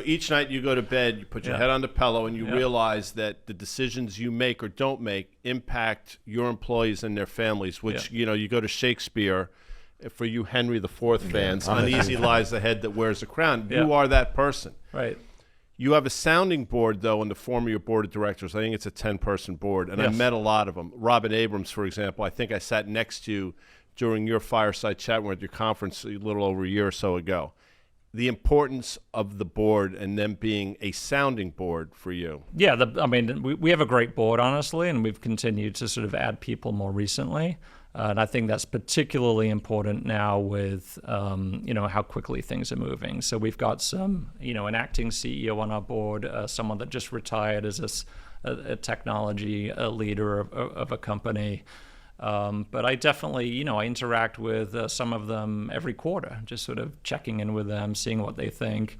each night you go to bed, you put your head on the pillow, and you realize that the decisions you make or don't make impact your employees and their families. Which you go to Shakespeare. For you Henry IV fans, uneasy lies the head that wears a crown. You are that person. Right. You have a sounding board, though, in the form of your board of directors. I think it's a 10-person board, and I met a lot of them. Robin Abrams, for example, I think I sat next to you during your fireside chat at your conference a little over a year or so ago. The importance of the board and them being a sounding board for you. Yeah, we have a great board, honestly, and we've continued to sort of add people more recently. And I think that's particularly important now with, how quickly things are moving. So we've got some, an acting CEO on our board, someone that just retired as a technology leader of a company. But I definitely, I interact with some of them every quarter, just sort of checking in with them, seeing what they think.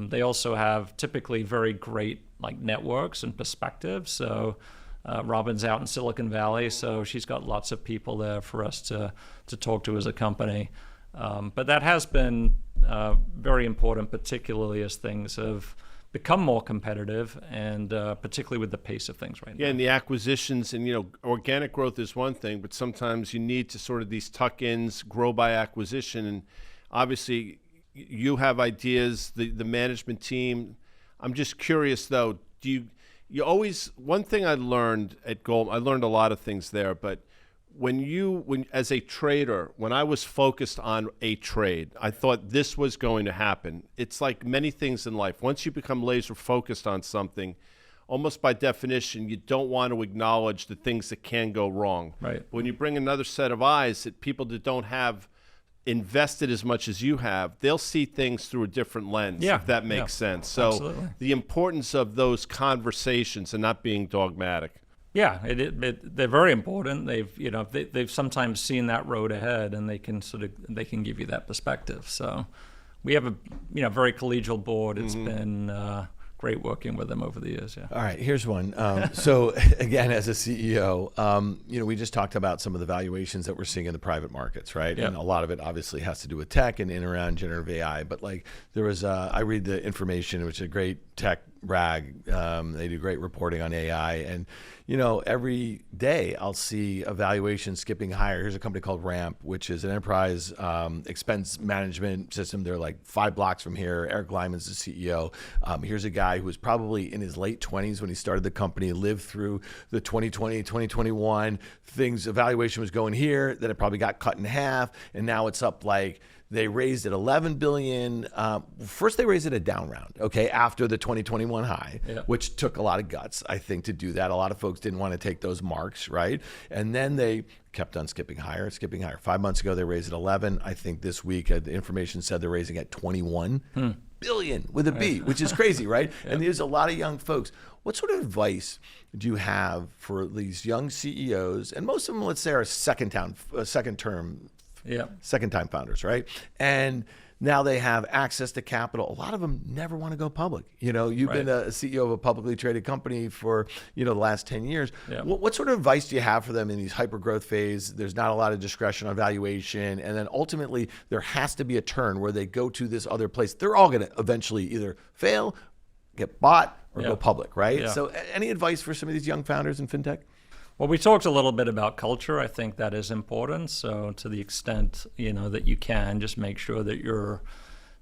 They also have typically very great networks and perspectives. So Robin's out in Silicon Valley, so she's got lots of people there for us to talk to as a company. But that has been very important, particularly as things have become more competitive, and particularly with the pace of things right now. Yeah, and the acquisitions and, organic growth is one thing, but sometimes you need to sort of these tuck-ins, grow by acquisition. And obviously you have ideas, the management team. I'm just curious, though, you always, one thing I learned at Goldman, I learned a lot of things there, but when as a trader, when I was focused on a trade, I thought this was going to happen. It's like many things in life. Once you become laser focused on something, almost by definition, you don't want to acknowledge the things that can go wrong. Right. When you bring another set of eyes, that people that don't have invested as much as you have, they'll see things through a different lens, Yeah, if that makes sense. So absolutely. the importance of those conversations and not being dogmatic. Yeah, they're very important. They've sometimes seen that road ahead, and they can give you that perspective. So we have a very collegial board. It's been great working with them over the years. Yeah. All right, here's one. So again, as a CEO, we just talked about some of the valuations that we're seeing in the private markets, right? Yep. And a lot of it obviously has to do with tech and in and around generative AI. But like there was, I read the Information, which is a great tech rag. They do great reporting on AI, and every day I'll see a valuation skipping higher. Here's a company called Ramp, which is an enterprise expense management system. They're like 5 blocks from here. Eric Lyman's the CEO. Here's a guy who was probably in his late 20s when he started the company, lived through the 2020, 2021 things. Evaluation was going here, then it probably got cut in half, and now it's up like. They raised it $11 billion. First, they raised it a down round, okay, after the 2021 high, which took a lot of guts, I think, to do that. A lot of folks didn't want to take those marks, right? And then they kept on skipping higher. 5 months ago, they raised it 11. I think this week, the Information said they're raising at 21 billion with a B, which is crazy, right? And there's a lot of young folks. What sort of advice do you have for these young CEOs? And most of them, let's say, are second-time founders, right? And now they have access to capital. A lot of them never want to go public. You've been a CEO of a publicly traded company for, the last 10 years. Yeah. What sort of advice do you have for them in these hyper-growth phase? There's not a lot of discretion on valuation. And then ultimately, there has to be a turn where they go to this other place. They're all going to eventually either fail, get bought, or go public, right? Yeah. So any advice for some of these young founders in fintech? Well, we talked a little bit about culture. I think that is important. So to the extent, that you can, just make sure that you're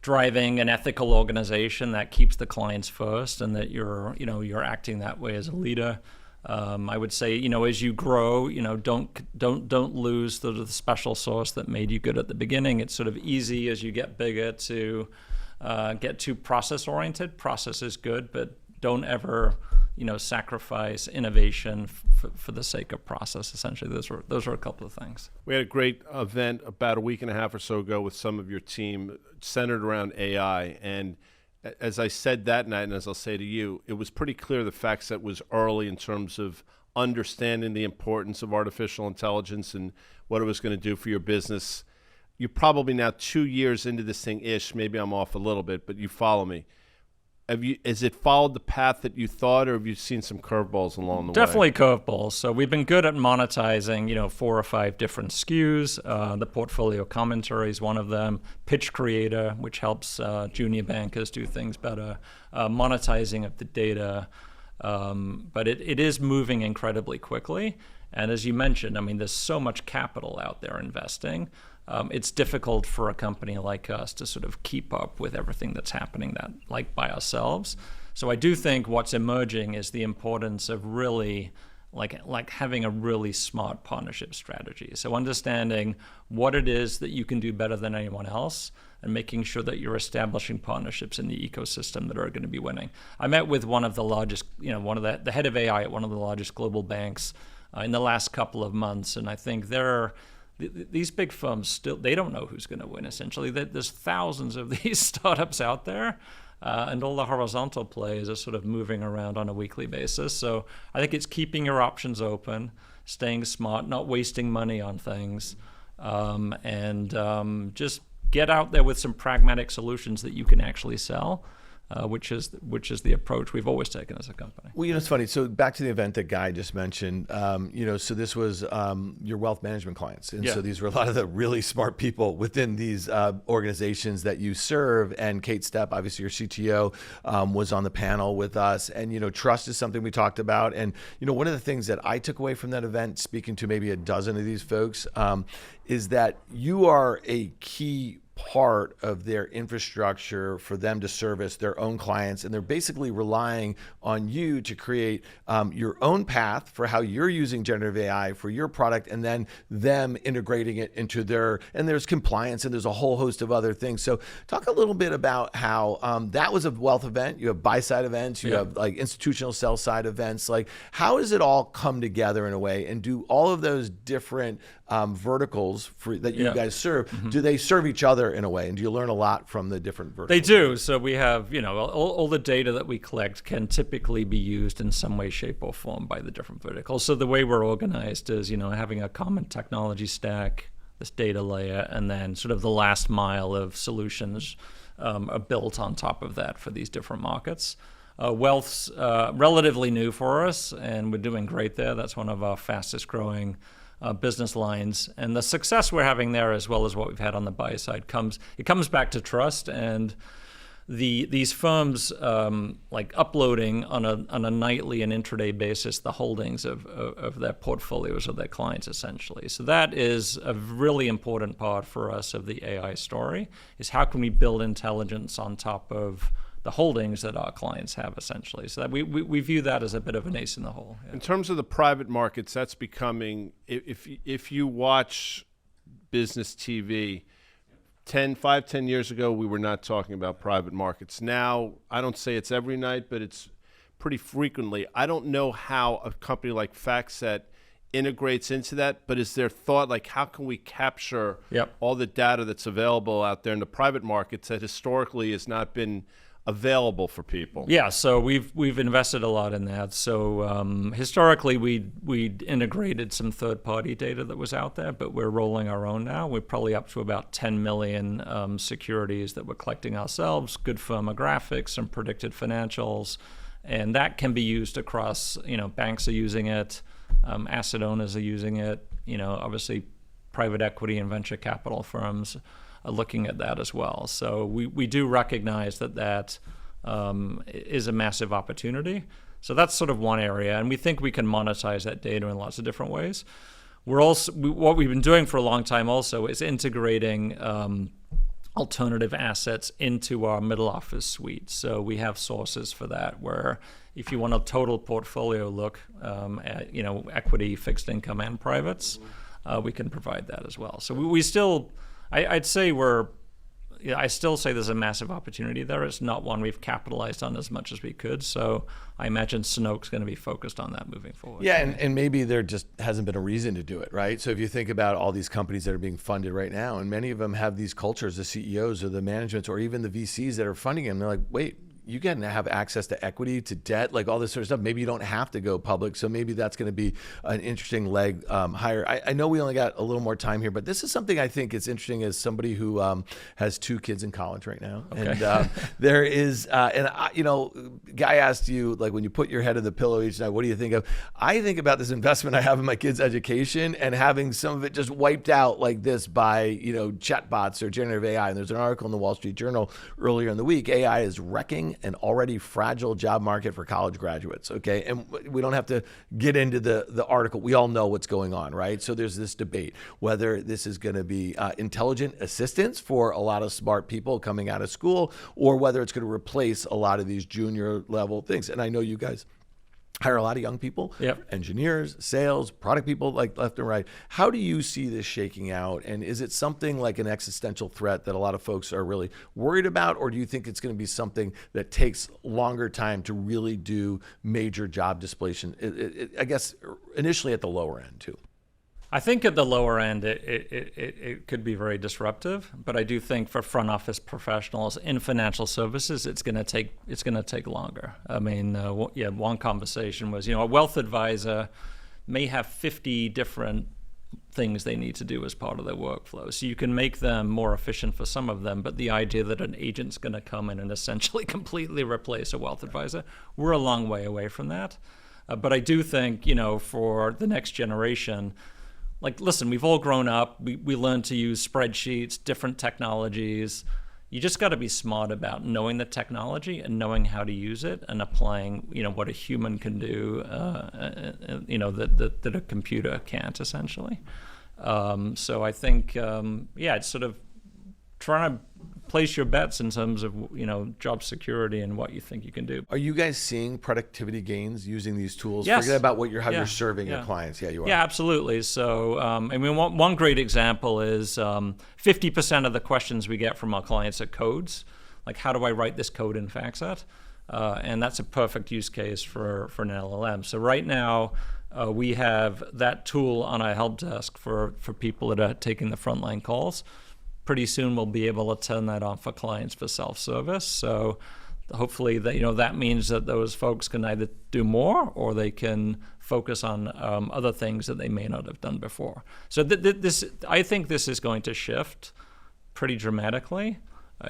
driving an ethical organization that keeps the clients first, and that you're acting that way as a leader. I would say, as you grow, don't lose the special sauce that made you good at the beginning. It's sort of easy as you get bigger to get too process oriented. Process is good, but don't ever sacrifice innovation for the sake of process. Essentially, those are a couple of things. We had a great event about a week and a half or so ago with some of your team centered around AI. And as I said that night, and as I'll say to you, it was pretty clear the FactSet was early in terms of understanding the importance of artificial intelligence and what it was going to do for your business. You're probably now 2 years into this thing-ish. Maybe I'm off a little bit, but you follow me. Has it followed the path that you thought, or have you seen some curveballs along the way? Definitely curveballs. So we've been good at monetizing, 4 or 5 different SKUs. The portfolio commentary is one of them. Pitch Creator, which helps junior bankers do things better. Monetizing of the data. But it is moving incredibly quickly. And as you mentioned, there's so much capital out there investing. It's difficult for a company like us to sort of keep up with everything that's happening by ourselves. So I do think what's emerging is the importance of really like having a really smart partnership strategy. So understanding what it is that you can do better than anyone else, and making sure that you're establishing partnerships in the ecosystem that are going to be winning. I met with one of the largest, the head of AI at one of the largest global banks in the last couple of months, and I think these big firms still, they don't know who's going to win, essentially. There's thousands of these startups out there, and all the horizontal players are sort of moving around on a weekly basis. So I think it's keeping your options open, staying smart, not wasting money on things, and just get out there with some pragmatic solutions that you can actually sell. Which is the approach we've always taken as a company. Well, it's funny. So back to the event that Guy just mentioned. So this was your wealth management clients, and so these were a lot of the really smart people within these organizations that you serve. And Kate Stepp, obviously your CTO, was on the panel with us. And trust is something we talked about. And one of the things that I took away from that event, speaking to maybe a dozen of these folks, is that you are a key part of their infrastructure for them to service their own clients, and they're basically relying on you to create your own path for how you're using generative AI for your product, and then them integrating it into and there's compliance, and there's a whole host of other things. So talk a little bit about how that was a wealth event. You have buy-side events, you have like institutional sell-side events. Like, how does it all come together in a way, and do all of those different verticals that you guys serve, do they serve each other in a way? And do you learn a lot from the different verticals? They do. So we have, all the data that we collect can typically be used in some way, shape, or form by the different verticals. So the way we're organized is, having a common technology stack, this data layer, and then sort of the last mile of solutions are built on top of that for these different markets. Wealth's relatively new for us, and we're doing great there. That's one of our fastest growing business lines. And the success we're having there, as well as what we've had on the buy side, comes back to trust. And these firms like uploading on a nightly and intraday basis the holdings of their portfolios of their clients, essentially. So that is a really important part for us of the AI story, is how can we build intelligence on top of the holdings that our clients have, essentially. So that we view that as a bit of an ace in the hole. Yeah. In terms of the private markets, that's becoming, if you watch business TV, 5-10 years ago, we were not talking about private markets. Now, I don't say it's every night, but it's pretty frequently. I don't know how a company like FactSet integrates into that, but is there thought, like, how can we capture all the data that's available out there in the private markets that historically has not been available for people? Yeah, so we've invested a lot in that. So historically, we integrated some third-party data that was out there, but we're rolling our own now. We're probably up to about 10 million securities that we're collecting ourselves, good firmographics, some predicted financials, and that can be used across, banks are using it, asset owners are using it, obviously private equity and venture capital firms are looking at that as well. So we do recognize that is a massive opportunity. So that's sort of one area, and we think we can monetize that data in lots of different ways. What we've been doing for a long time also is integrating alternative assets into our middle office suite. So we have sources for that, where if you want a total portfolio look at equity, fixed income, and privates, we can provide that as well. So we still, I'd say I still say there's a massive opportunity there. It's not one we've capitalized on as much as we could. So I imagine Sanoke's going to be focused on that moving forward. Yeah, and maybe there just hasn't been a reason to do it, right? So if you think about all these companies that are being funded right now, and many of them have these cultures, the CEOs or the managements or even the VCs that are funding them, they're like, wait, you can have access to equity, to debt, like all this sort of stuff. Maybe you don't have to go public. So maybe that's going to be an interesting leg higher. I know we only got a little more time here, but this is something I think is interesting as somebody who has 2 kids in college right now. Okay. And there is, Guy asked you, like, when you put your head in the pillow each night, what do you think of? I think about this investment I have in my kids' education and having some of it just wiped out like this by, chatbots or generative AI. And there's an article in the Wall Street Journal earlier in the week. AI is wrecking an already fragile job market for college graduates, okay? And we don't have to get into the article. We all know what's going on, right? So there's this debate whether this is going to be intelligent assistance for a lot of smart people coming out of school, or whether it's going to replace a lot of these junior level things. And I know you guys hire a lot of young people, engineers, sales, product people, like left and right. How do you see this shaking out? And is it something like an existential threat that a lot of folks are really worried about? Or do you think it's going to be something that takes longer time to really do major job displacement? I guess initially at the lower end too. I think at the lower end, it could be very disruptive, but I do think for front office professionals in financial services, it's going to take longer. I mean, one conversation was, a wealth advisor may have 50 different things they need to do as part of their workflow. So you can make them more efficient for some of them, but the idea that an agent's going to come in and essentially completely replace a wealth advisor, we're a long way away from that. But I do think, for the next generation, like, listen, we've all grown up. We learned to use spreadsheets, different technologies. You just got to be smart about knowing the technology and knowing how to use it and applying, what a human can do, that a computer can't, essentially. So I think, it's sort of trying to place your bets in terms of, job security and what you think you can do. Are you guys seeing productivity gains using these tools? Yes. Forget about how you're serving your clients. Yeah, you are. Yeah, absolutely. So, one great example is 50% of the questions we get from our clients are codes. Like, how do I write this code in FactSet? And that's a perfect use case for an LLM. So right now, we have that tool on our help desk for people that are taking the frontline calls. Pretty soon we'll be able to turn that on for clients for self-service. So hopefully that means that those folks can either do more or they can focus on other things that they may not have done before. So I think this is going to shift pretty dramatically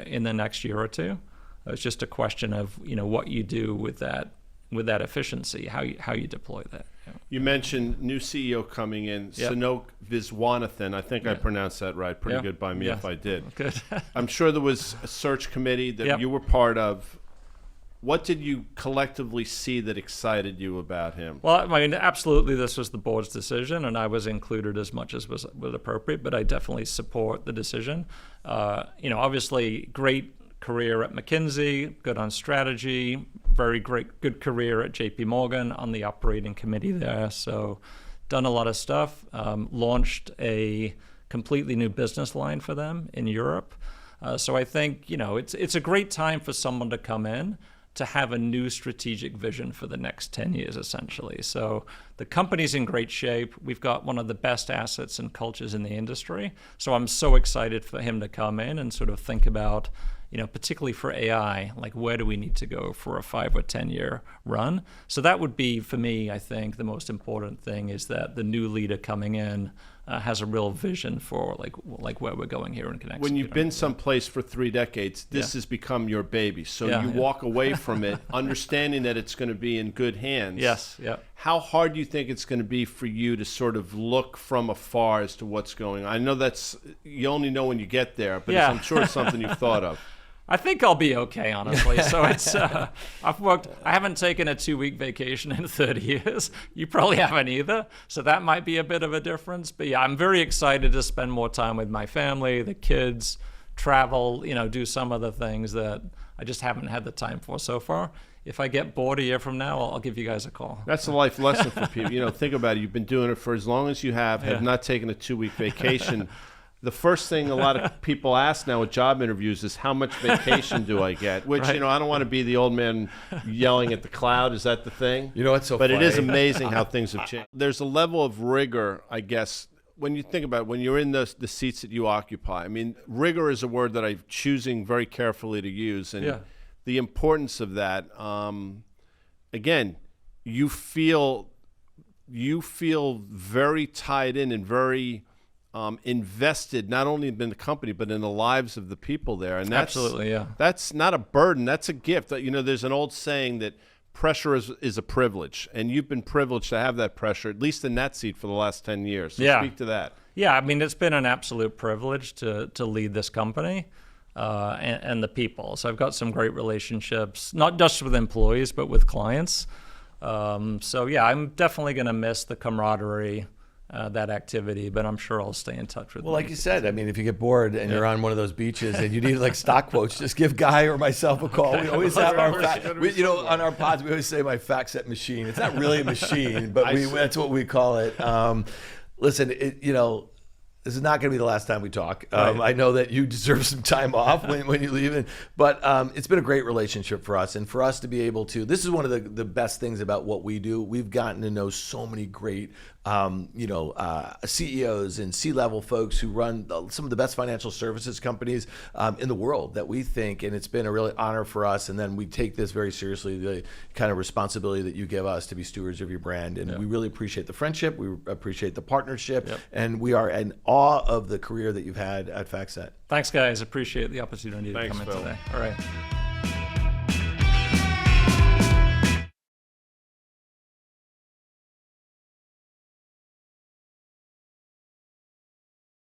in the next year or two. It's just a question of what you do with that efficiency, how you deploy that. Yeah. You mentioned new CEO coming in, Sanoke Viswanathan. I think I pronounced that right. Pretty good by me if I did. Good. I'm sure there was a search committee that you were part of. What did you collectively see that excited you about him? Well, I mean, absolutely, this was the board's decision, and I was included as much as was appropriate, but I definitely support the decision. Obviously, great career at McKinsey, good on strategy, good career at JP Morgan on the operating committee there. So done a lot of stuff, launched a completely new business line for them in Europe. So I think, it's a great time for someone to come in to have a new strategic vision for the next 10 years, essentially. So the company's in great shape. We've got one of the best assets and cultures in the industry. So I'm so excited for him to come in and sort of think about, particularly for AI, like where do we need to go for a 5 or 10 year run? So that would be, for me, I think the most important thing is that the new leader coming in has a real vision for like where we're going here in Connect. When you've been someplace for 3 decades, this has become your baby. So you walk away from it understanding that it's going to be in good hands. Yes, yeah. How hard do you think it's going to be for you to sort of look from afar as to what's going on? I know you only know when you get there, but I'm sure it's something you've thought of. I think I'll be okay, honestly. So it's I haven't taken a 2-week vacation in 30 years. You probably haven't either. So that might be a bit of a difference. But yeah, I'm very excited to spend more time with my family, the kids, travel, do some of the things that I just haven't had the time for so far. If I get bored a year from now, I'll give you guys a call. That's a life lesson for people. Think about it. You've been doing it for as long as you have not taken a 2-week vacation. The first thing a lot of people ask now at job interviews is, how much vacation do I get? Which, I don't want to be the old man yelling at the cloud. Is that the thing? It's so But funny. it is amazing how things have changed. There's a level of rigor, I guess, when you think about it, when you're in the seats that you occupy. I mean, rigor is a word that I'm choosing very carefully to use. And the importance of that, again, you feel very tied in and very invested, not only in the company, but in the lives of the people there. And that's, absolutely, that's not a burden. That's a gift. There's an old saying that pressure is a privilege. And you've been privileged to have that pressure, at least in that seat, for the last 10 years. So speak to that. Yeah, I mean, it's been an absolute privilege to lead this company and the people. So I've got some great relationships, not just with employees, but with clients. So yeah, I'm definitely going to miss the camaraderie, that activity, but I'm sure I'll stay in touch with. Well, like you said, I mean, if you get bored and you're on one of those beaches and you need like stock quotes, just give Guy or myself a call. We always have our, on our pods, we always say my FactSet machine. It's not really a machine, but that's what we call it. Listen, this is not going to be the last time we talk. I know that you deserve some time off when you leave, but it's been a great relationship for us, and for us to be able to. This is one of the best things about what we do. We've gotten to know so many great, CEOs and C-level folks who run some of the best financial services companies in the world that we think, and it's been a really honor for us. And then we take this very seriously, the kind of responsibility that you give us to be stewards of your brand, and we really appreciate the friendship. We appreciate the partnership, and we are in awe of the career that you've had at FactSet. Thanks, guys. Appreciate the opportunity to come in Phil. today. All right.